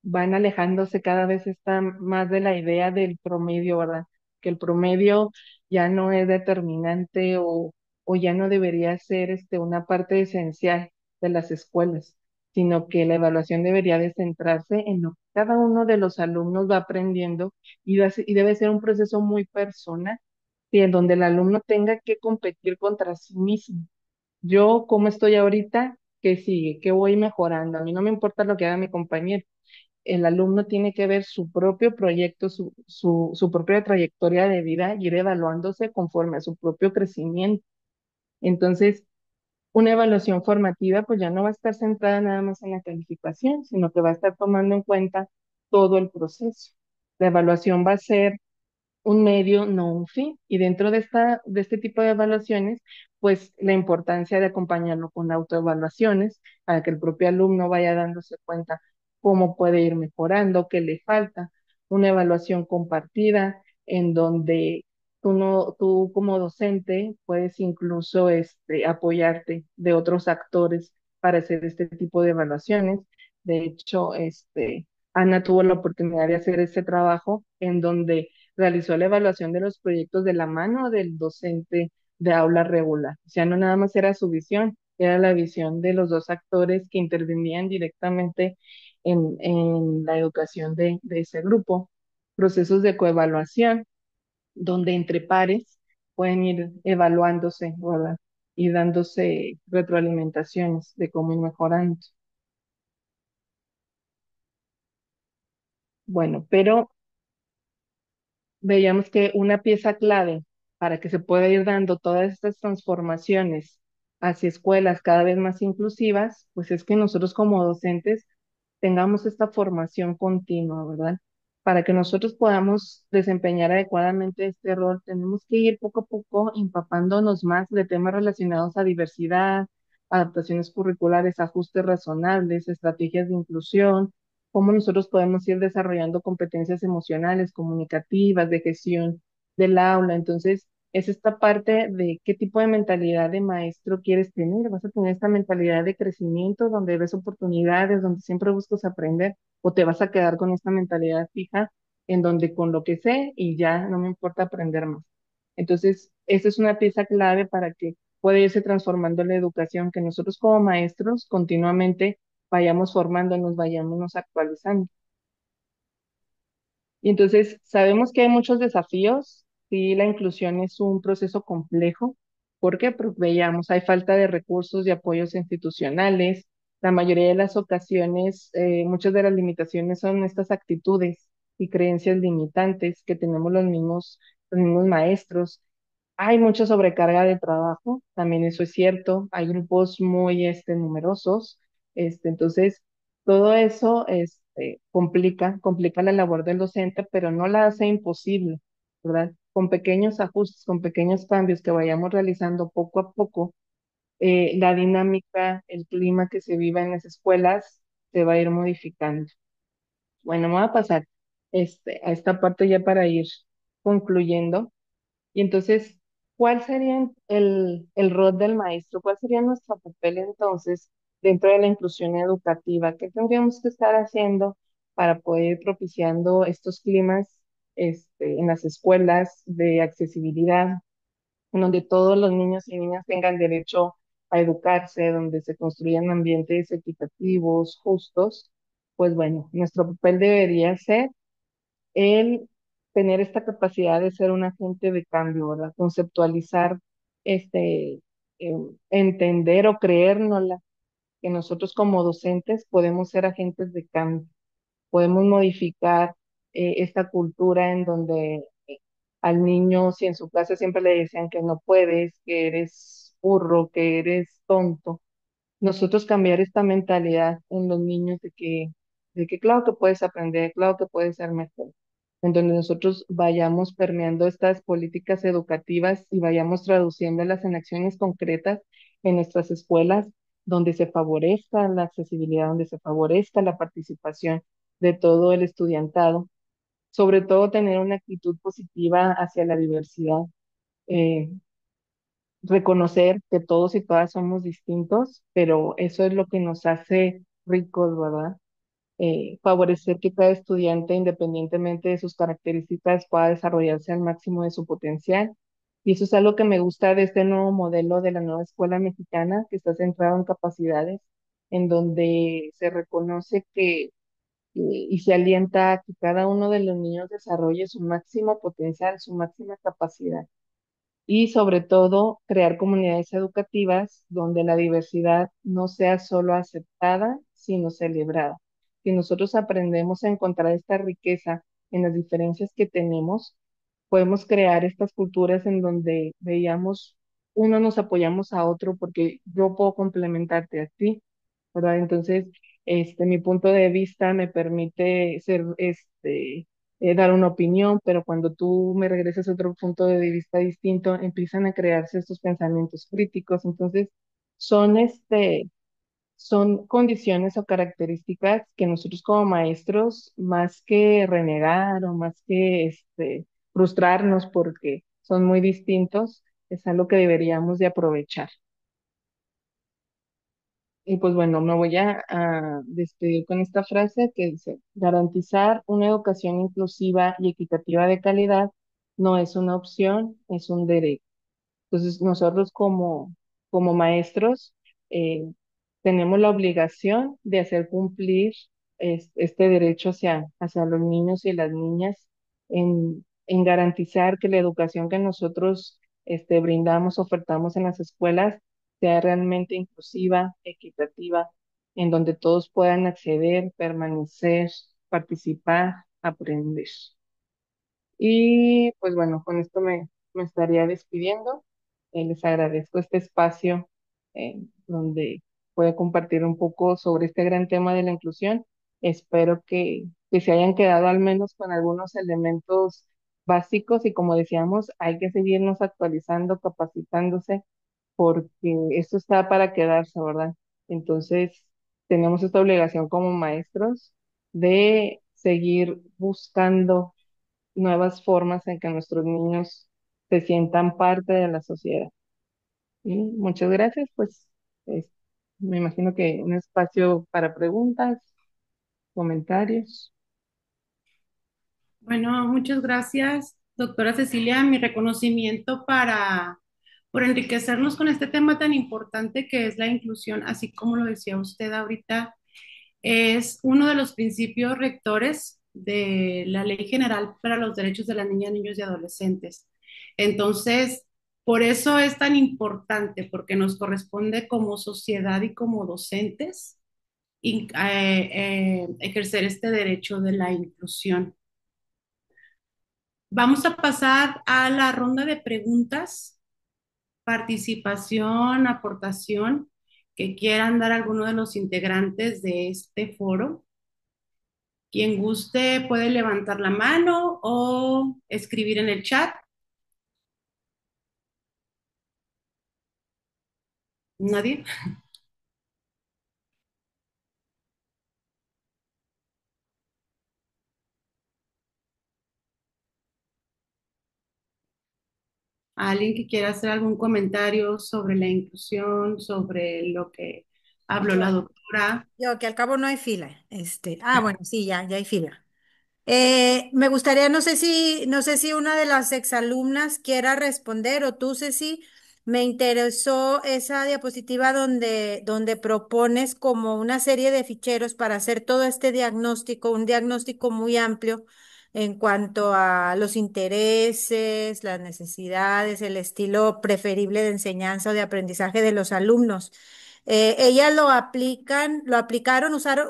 van alejándose cada vez está más de la idea del promedio, ¿verdad? Que el promedio ya no es determinante o ya no debería ser una parte esencial de las escuelas, sino que la evaluación debería de centrarse en lo que cada uno de los alumnos va aprendiendo y debe ser un proceso muy personal, y en donde el alumno tenga que competir contra sí mismo. Yo, ¿cómo estoy ahorita? ¿Qué sigue? ¿Qué voy mejorando? A mí no me importa lo que haga mi compañero. El alumno tiene que ver su propio proyecto, su propia trayectoria de vida y ir evaluándose conforme a su propio crecimiento. Entonces, una evaluación formativa pues ya no va a estar centrada nada más en la calificación, sino que va a estar tomando en cuenta todo el proceso. La evaluación va a ser un medio, no un fin. Y dentro de este tipo de evaluaciones, pues la importancia de acompañarlo con autoevaluaciones para que el propio alumno vaya dándose cuenta cómo puede ir mejorando, qué le falta. Una evaluación compartida en donde tú, no, tú como docente puedes incluso apoyarte de otros actores para hacer este tipo de evaluaciones. De hecho, Ana tuvo la oportunidad de hacer ese trabajo en donde realizó la evaluación de los proyectos de la mano del docente de aula regular. O sea, no nada más era su visión, era la visión de los dos actores que intervenían directamente en la educación de ese grupo. Procesos de coevaluación, donde entre pares pueden ir evaluándose, ¿verdad? Y dándose retroalimentaciones de cómo ir mejorando. Bueno, pero veíamos que una pieza clave para que se pueda ir dando todas estas transformaciones hacia escuelas cada vez más inclusivas, pues es que nosotros como docentes tengamos esta formación continua, ¿verdad? Para que nosotros podamos desempeñar adecuadamente este rol, tenemos que ir poco a poco empapándonos más de temas relacionados a diversidad, adaptaciones curriculares, ajustes razonables, estrategias de inclusión, cómo nosotros podemos ir desarrollando competencias emocionales, comunicativas, de gestión del aula. Entonces, es esta parte de qué tipo de mentalidad de maestro quieres tener. ¿Vas a tener esta mentalidad de crecimiento donde ves oportunidades, donde siempre buscas aprender, o te vas a quedar con esta mentalidad fija en donde con lo que sé y ya no me importa aprender más? Entonces, esa es una pieza clave para que pueda irse transformando la educación, que nosotros como maestros continuamente vayamos formándonos, vayamos actualizando. Y entonces sabemos que hay muchos desafíos, sí, la inclusión es un proceso complejo. ¿Por qué? Porque veíamos, hay falta de recursos y apoyos institucionales. La mayoría de las ocasiones, muchas de las limitaciones son estas actitudes y creencias limitantes que tenemos los mismos maestros. Hay mucha sobrecarga de trabajo, también eso es cierto. Hay grupos muy numerosos. Entonces, todo eso complica la labor del docente, pero no la hace imposible, ¿verdad? Con pequeños ajustes, con pequeños cambios que vayamos realizando poco a poco, la dinámica, el clima que se viva en las escuelas se va a ir modificando. Bueno, me voy a pasar a esta parte ya para ir concluyendo. Y entonces, ¿cuál sería el rol del maestro? ¿Cuál sería nuestro papel entonces dentro de la inclusión educativa? ¿Qué tendríamos que estar haciendo para poder ir propiciando estos climas en las escuelas de accesibilidad, en donde todos los niños y niñas tengan derecho a educarse, donde se construyan ambientes equitativos, justos? Pues bueno, nuestro papel debería ser el tener esta capacidad de ser un agente de cambio, ¿verdad? Conceptualizar, entender o creérnosla, que nosotros como docentes podemos ser agentes de cambio, podemos modificar esta cultura en donde al niño, si en su clase siempre le decían que no puedes, que eres burro, que eres tonto, nosotros cambiar esta mentalidad en los niños de que claro que puedes aprender, claro que puedes ser mejor, en donde nosotros vayamos permeando estas políticas educativas y vayamos traduciéndolas en acciones concretas en nuestras escuelas, donde se favorezca la accesibilidad, donde se favorezca la participación de todo el estudiantado, sobre todo tener una actitud positiva hacia la diversidad. eh, Reconocer que todos y todas somos distintos, pero eso es lo que nos hace ricos, ¿verdad? Favorecer que cada estudiante, independientemente de sus características, pueda desarrollarse al máximo de su potencial. Y eso es algo que me gusta de este nuevo modelo de la nueva escuela mexicana, que está centrado en capacidades, en donde se reconoce y se alienta a que cada uno de los niños desarrolle su máximo potencial, su máxima capacidad y sobre todo crear comunidades educativas donde la diversidad no sea solo aceptada, sino celebrada. Si nosotros aprendemos a encontrar esta riqueza en las diferencias que tenemos, podemos crear estas culturas en donde veíamos, uno nos apoyamos a otro porque yo puedo complementarte a ti, ¿verdad? Entonces, mi punto de vista me permite dar una opinión, pero cuando tú me regresas a otro punto de vista distinto, empiezan a crearse estos pensamientos críticos. Entonces, son son condiciones o características que nosotros como maestros, más que renegar o más que frustrarnos porque son muy distintos, es algo que deberíamos de aprovechar. Y pues bueno, me voy a despedir con esta frase que dice, garantizar una educación inclusiva y equitativa de calidad no es una opción, es un derecho. Entonces, nosotros como maestros eh, tenemos la obligación de hacer cumplir este derecho hacia los niños y las niñas en garantizar que la educación que nosotros brindamos, ofertamos en las escuelas sea realmente inclusiva, equitativa, en donde todos puedan acceder, permanecer, participar, aprender. Y pues bueno, con esto me estaría despidiendo. Les agradezco este espacio donde puedo compartir un poco sobre este gran tema de la inclusión. Espero que se hayan quedado al menos con algunos elementos básicos y como decíamos, hay que seguirnos actualizando, capacitándose, porque esto está para quedarse, ¿verdad? Entonces, tenemos esta obligación como maestros de seguir buscando nuevas formas en que nuestros niños se sientan parte de la sociedad. Y muchas gracias, pues es- me imagino que un espacio para preguntas, comentarios. Bueno, muchas gracias, doctora Cecilia. Mi reconocimiento por enriquecernos con este tema tan importante que es la inclusión, así como lo decía usted ahorita, es uno de los principios rectores de la Ley General para los Derechos de las Niñas, Niños y Adolescentes. Entonces, por eso es tan importante, porque nos corresponde como sociedad y como docentes ejercer este derecho de la inclusión. Vamos a pasar a la ronda de preguntas, participación, aportación que quieran dar alguno de los integrantes de este foro. Quien guste puede levantar la mano o escribir en el chat. ¿Nadie? ¿Alguien que quiera hacer algún comentario sobre la inclusión, sobre lo que habló la Yo, doctora? yo, que al cabo no hay fila. Bueno, sí, ya hay fila. Me gustaría, no sé si una de las exalumnas quiera responder o tú, Ceci, me interesó esa diapositiva donde propones como una serie de ficheros para hacer todo este diagnóstico, un diagnóstico muy amplio en cuanto a los intereses, las necesidades, el estilo preferible de enseñanza o de aprendizaje de los alumnos. Ellas lo aplicaron,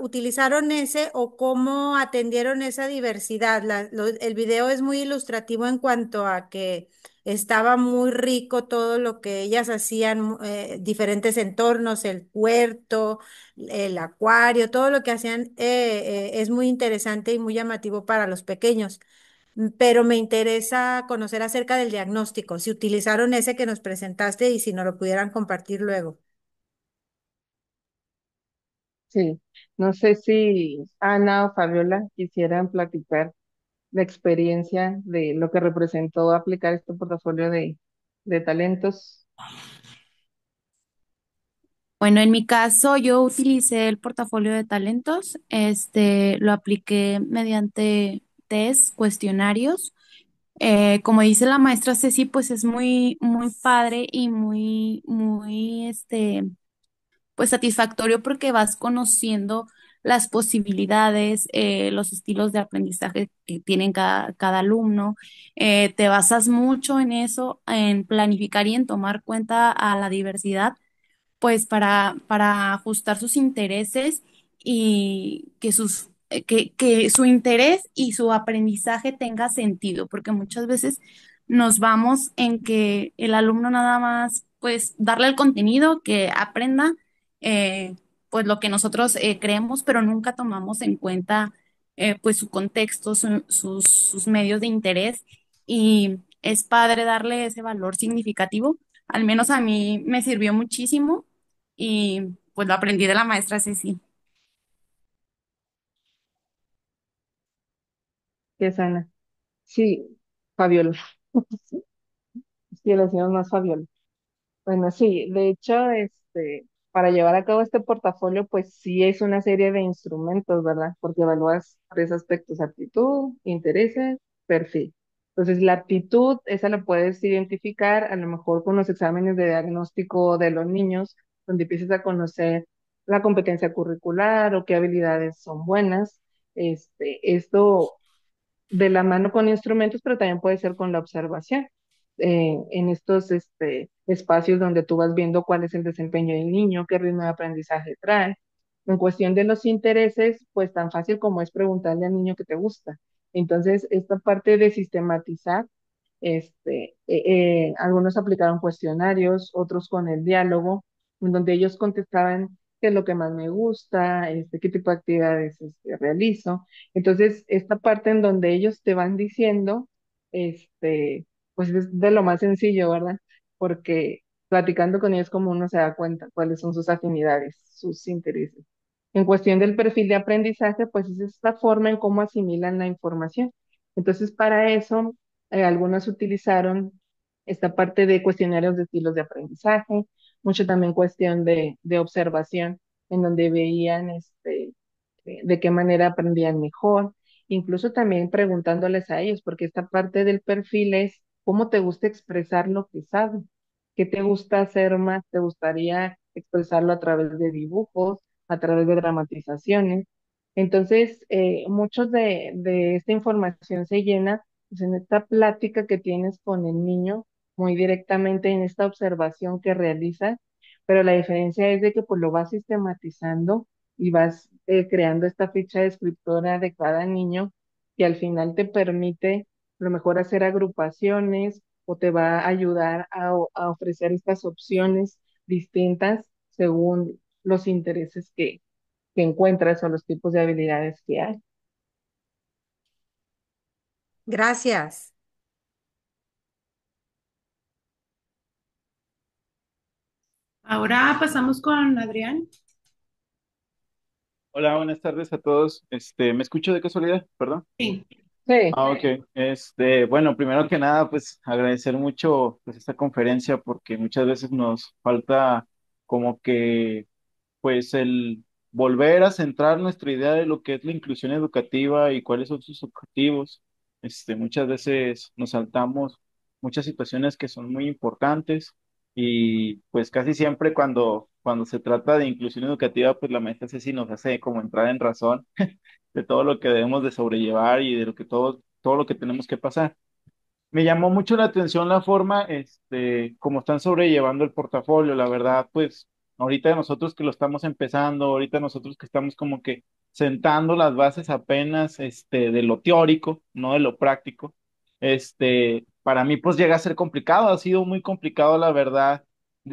utilizaron ese o cómo atendieron esa diversidad. El video es muy ilustrativo en cuanto a que estaba muy rico todo lo que ellas hacían, diferentes entornos, el huerto, el acuario, todo lo que hacían es muy interesante y muy llamativo para los pequeños. Pero me interesa conocer acerca del diagnóstico, si utilizaron ese que nos presentaste y si nos lo pudieran compartir luego. Sí, no sé si Ana o Fabiola quisieran platicar la experiencia de lo que representó aplicar este portafolio de talentos. Bueno, en mi caso yo utilicé el portafolio de talentos, lo apliqué mediante test, cuestionarios. Como dice la maestra Ceci, pues es muy, muy padre y pues satisfactorio porque vas conociendo las posibilidades, los estilos de aprendizaje que tienen cada alumno. Te basas mucho en eso, en planificar y en tomar cuenta a la diversidad pues para ajustar sus intereses y que su interés y su aprendizaje tenga sentido, porque muchas veces nos vamos en que el alumno nada más, pues darle el contenido, que aprenda, eh, pues lo que nosotros creemos, pero nunca tomamos en cuenta pues su contexto, sus medios de interés y es padre darle ese valor significativo. Al menos a mí me sirvió muchísimo y pues lo aprendí de la maestra Ceci. ¿Qué es Ana? Sí, Fabiola. Sí, la decimos más Fabiola. Bueno, sí, de hecho, para llevar a cabo este portafolio, pues sí es una serie de instrumentos, ¿verdad? Porque evalúas tres aspectos: aptitud, intereses, perfil. Entonces, la aptitud, esa la puedes identificar a lo mejor con los exámenes de diagnóstico de los niños, donde empiezas a conocer la competencia curricular o qué habilidades son buenas. Esto de la mano con instrumentos, pero también puede ser con la observación. En estos espacios donde tú vas viendo cuál es el desempeño del niño, qué ritmo de aprendizaje trae. En cuestión de los intereses, pues tan fácil como es preguntarle al niño qué te gusta. Entonces, esta parte de sistematizar, algunos aplicaron cuestionarios, otros con el diálogo, en donde ellos contestaban qué es lo que más me gusta, qué tipo de actividades realizo. Entonces, esta parte en donde ellos te van diciendo, este, pues es de lo más sencillo, ¿verdad? Porque platicando con ellos como uno se da cuenta cuáles son sus afinidades, sus intereses. En cuestión del perfil de aprendizaje, pues es esta forma en cómo asimilan la información. Entonces, para eso, algunos utilizaron esta parte de cuestionarios de estilos de aprendizaje, mucho también cuestión de observación, en donde veían de qué manera aprendían mejor, incluso también preguntándoles a ellos, porque esta parte del perfil es cómo te gusta expresar lo que sabes, qué te gusta hacer más, te gustaría expresarlo a través de dibujos, a través de dramatizaciones. Entonces, muchos de esta información se llena pues, en esta plática que tienes con el niño, muy directamente en esta observación que realizas, pero la diferencia es de que pues lo vas sistematizando y vas creando esta ficha descriptora de cada niño que al final te permite a lo mejor hacer agrupaciones o te va a ayudar a ofrecer estas opciones distintas según los intereses que encuentras o los tipos de habilidades que hay. Gracias. Ahora pasamos con Adrián. Hola, buenas tardes a todos. ¿Me escucho de casualidad? Perdón. Sí. Sí, Ok. Bueno, primero que nada, pues agradecer mucho pues esta conferencia porque muchas veces nos falta como que pues el volver a centrar nuestra idea de lo que es la inclusión educativa y cuáles son sus objetivos. Muchas veces nos saltamos muchas situaciones que son muy importantes y pues casi siempre cuando se trata de inclusión educativa, pues la maestra Ceci nos hace como entrar en razón de todo lo que debemos de sobrellevar y de lo que todo lo que tenemos que pasar. Me llamó mucho la atención la forma, como están sobrellevando el portafolio, la verdad, pues ahorita nosotros que lo estamos empezando, ahorita nosotros que estamos como que sentando las bases apenas, de lo teórico, no de lo práctico, para mí pues llega a ser complicado, ha sido muy complicado, la verdad.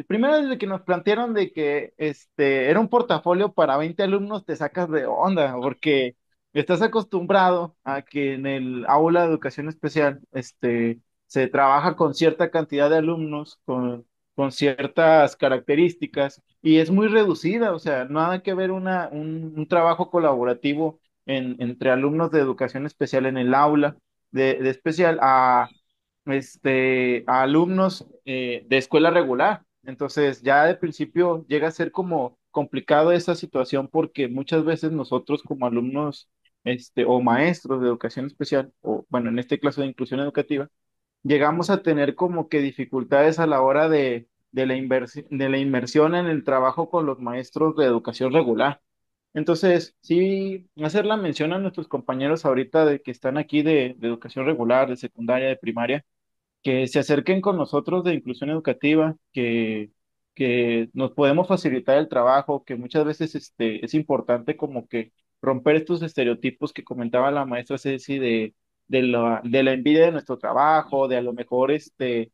Primero desde que nos plantearon de que, era un portafolio para 20 alumnos, te sacas de onda, porque estás acostumbrado a que en el aula de educación especial, se trabaja con cierta cantidad de alumnos, con ciertas características, y es muy reducida, o sea, nada que ver un trabajo colaborativo entre alumnos de educación especial en el aula de especial a alumnos de escuela regular. Entonces, ya de principio llega a ser como complicado esa situación porque muchas veces nosotros como alumnos, o maestros de educación especial, o bueno, en este caso de inclusión educativa, llegamos a tener como que dificultades a la hora de la inmersión en el trabajo con los maestros de educación regular. Entonces, sí, hacer la mención a nuestros compañeros ahorita de que están aquí de educación regular, de secundaria, de primaria, que se acerquen con nosotros de inclusión educativa, que nos podemos facilitar el trabajo, que muchas veces es importante como que romper estos estereotipos que comentaba la maestra Ceci de la envidia de nuestro trabajo, de a lo mejor de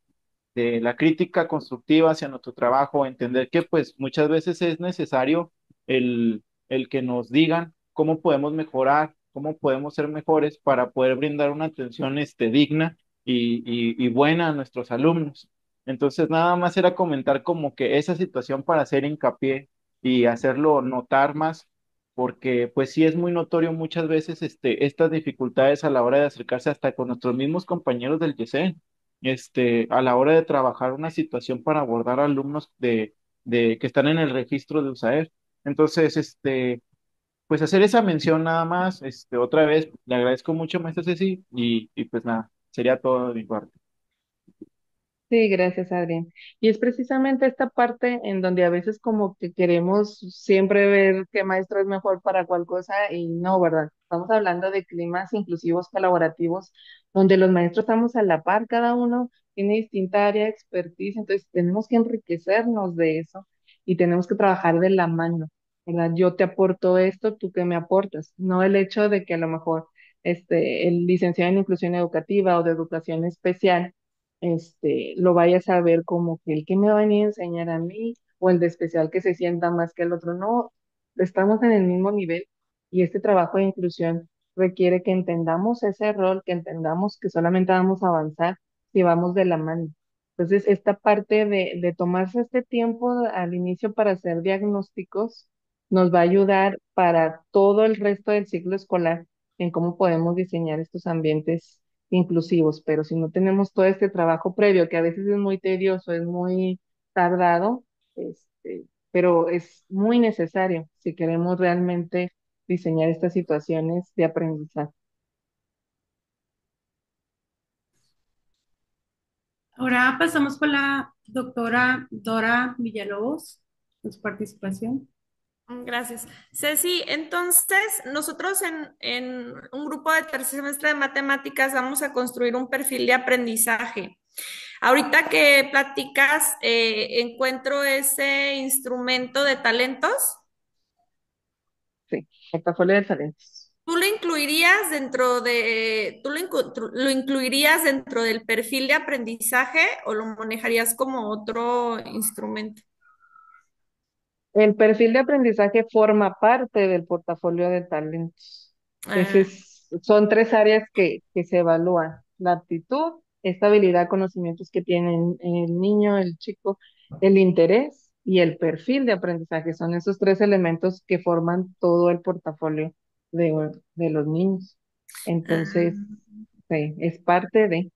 la crítica constructiva hacia nuestro trabajo, entender que pues muchas veces es necesario el que nos digan cómo podemos mejorar, cómo podemos ser mejores para poder brindar una atención digna y buena a nuestros alumnos. Entonces, nada más era comentar como que esa situación para hacer hincapié y hacerlo notar más, porque pues sí es muy notorio muchas veces estas dificultades a la hora de acercarse hasta con nuestros mismos compañeros del YESEN, a la hora de trabajar una situación para abordar alumnos de que están en el registro de USAER. Entonces, pues hacer esa mención nada más, otra vez, le agradezco mucho, maestra Ceci, y pues nada, sería todo de mi parte. sí, gracias, Adrián. Y es precisamente esta parte en donde a veces como que queremos siempre ver qué maestro es mejor para cuál cosa y no, ¿verdad? Estamos hablando de climas inclusivos colaborativos donde los maestros estamos a la par, cada uno tiene distinta área de expertise, entonces tenemos que enriquecernos de eso y tenemos que trabajar de la mano, ¿verdad? Yo te aporto esto, tú qué me aportas, no el hecho de que a lo mejor el licenciado en inclusión educativa o de educación especial lo vayas a ver como que el que me va a venir a enseñar a mí o el de especial que se sienta más que el otro. No, estamos en el mismo nivel y este trabajo de inclusión requiere que entendamos ese rol, que entendamos que solamente vamos a avanzar si vamos de la mano. Entonces, esta parte de tomarse este tiempo al inicio para hacer diagnósticos nos va a ayudar para todo el resto del ciclo escolar en cómo podemos diseñar estos ambientes inclusivos, pero si no tenemos todo este trabajo previo, que a veces es muy tedioso, es muy tardado, pero es muy necesario si queremos realmente diseñar estas situaciones de aprendizaje. Ahora pasamos con la doctora Dora Villalobos, con su participación. Gracias. Ceci, entonces nosotros en un grupo de tercer semestre de matemáticas vamos a construir un perfil de aprendizaje. Ahorita que platicas, encuentro ese instrumento de talentos. Sí, portafolio de talentos. ¿Tú lo incluirías dentro de, lo incluirías dentro del perfil de aprendizaje o lo manejarías como otro instrumento? El perfil de aprendizaje forma parte del portafolio de talentos. Ah, Son tres áreas que se evalúan: la aptitud, esta habilidad, conocimientos que tiene el niño, el chico, el interés y el perfil de aprendizaje. Son esos tres elementos que forman todo el portafolio de los niños. Entonces, ah, sí, es parte de.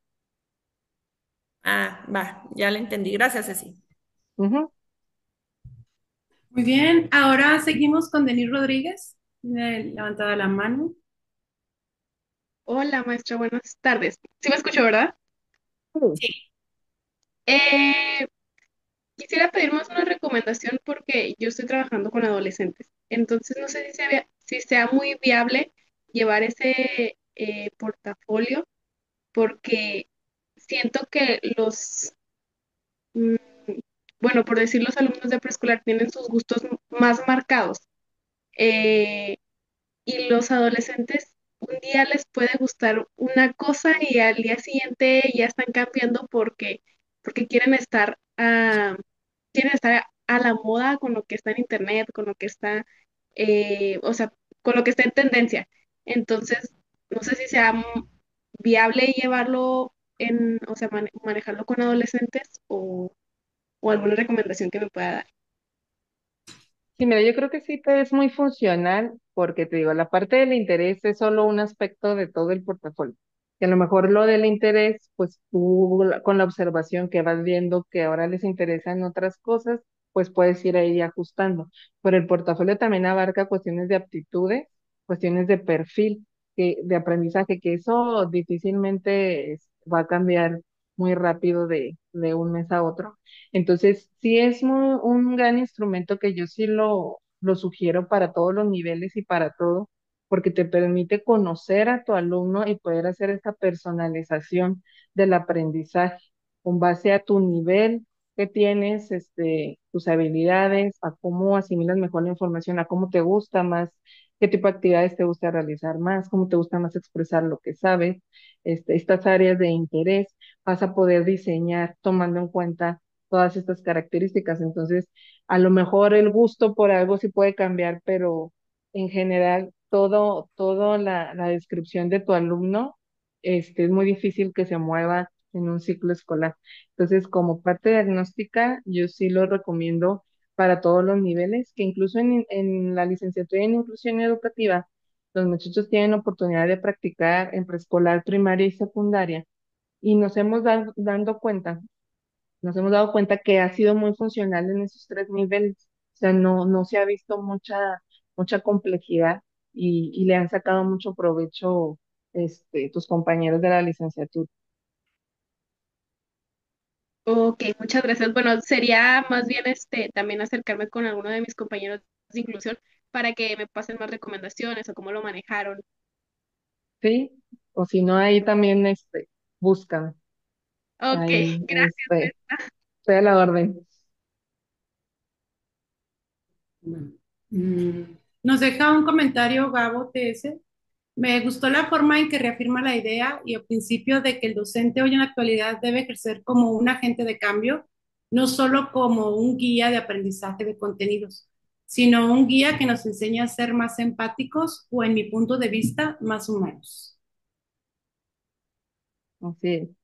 va, ya lo entendí. Gracias, Ceci. Ujú. Muy bien, ahora seguimos con Denis Rodríguez, levantada la mano. Hola, maestra, buenas tardes. Sí me escucho, ¿verdad? Sí. Eh, Quisiera pedir más una recomendación porque yo estoy trabajando con adolescentes. Entonces no sé si sea muy viable llevar ese portafolio porque siento que mm, bueno, por decir los alumnos de preescolar tienen sus gustos más marcados. Eh, y los adolescentes un día les puede gustar una cosa y al día siguiente ya están cambiando porque quieren estar a la moda con lo que está en internet, con lo que está, o sea, con lo que está en tendencia. Entonces, no sé si sea viable llevarlo o sea, manejarlo con adolescentes o alguna recomendación que me pueda dar. Sí, mira, yo creo que sí te es muy funcional porque te digo, la parte del interés es solo un aspecto de todo el portafolio. Y a lo mejor lo del interés, pues tú con la observación que vas viendo que ahora les interesan otras cosas, pues puedes ir ahí ajustando. Pero el portafolio también abarca cuestiones de aptitudes, cuestiones de perfil, de aprendizaje, que eso difícilmente va a cambiar muy rápido de un mes a otro. Entonces, sí es un gran instrumento que yo sí lo sugiero para todos los niveles y para todo, porque te permite conocer a tu alumno y poder hacer esta personalización del aprendizaje con base a tu nivel que tienes, tus habilidades, a cómo asimilas mejor la información, a cómo te gusta más, qué tipo de actividades te gusta realizar más, cómo te gusta más expresar lo que sabes, estas áreas de interés, vas a poder diseñar tomando en cuenta todas estas características. Entonces, a lo mejor el gusto por algo sí puede cambiar, pero en general, todo la descripción de tu alumno, es muy difícil que se mueva en un ciclo escolar. Entonces, como parte diagnóstica, yo sí lo recomiendo para todos los niveles, que incluso en la licenciatura en inclusión educativa, los muchachos tienen oportunidad de practicar en preescolar, primaria y secundaria, y nos hemos dado cuenta que ha sido muy funcional en esos tres niveles. O sea, no se ha visto mucha complejidad y le han sacado mucho provecho, tus compañeros de la licenciatura. Ok, muchas gracias. Bueno, sería más bien también acercarme con alguno de mis compañeros de inclusión para que me pasen más recomendaciones o cómo lo manejaron. ¿Sí? O si no, ahí también, buscan. Ok, Ahí, gracias. estoy a la orden. Bueno, nos deja un comentario Gabo TS. Me gustó la forma en que reafirma la idea y el principio de que el docente hoy en la actualidad debe ejercer como un agente de cambio, no solo como un guía de aprendizaje de contenidos, sino un guía que nos enseña a ser más empáticos o, en mi punto de vista, más humanos. Así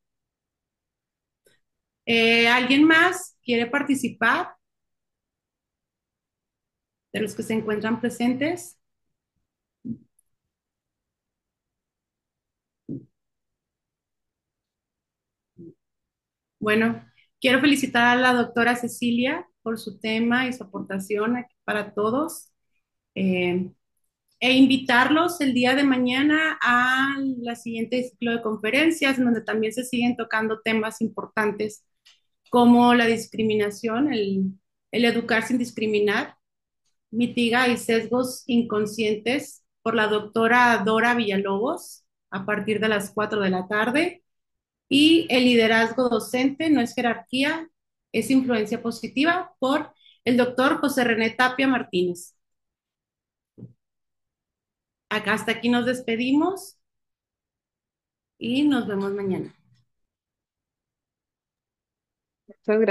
es. ¿Alguien más quiere participar de los que se encuentran presentes? Bueno, quiero felicitar a la doctora Cecilia por su tema y su aportación aquí para todos. eh, e invitarlos el día de mañana a la siguiente ciclo de conferencias, en donde también se siguen tocando temas importantes como la discriminación, el educar sin discriminar, mitiga y sesgos inconscientes por la doctora Dora Villalobos a partir de las 4 de la tarde. Y el liderazgo docente no es jerarquía, es influencia positiva por el doctor José René Tapia Martínez. Acá hasta aquí nos despedimos y nos vemos mañana. Muchas gracias.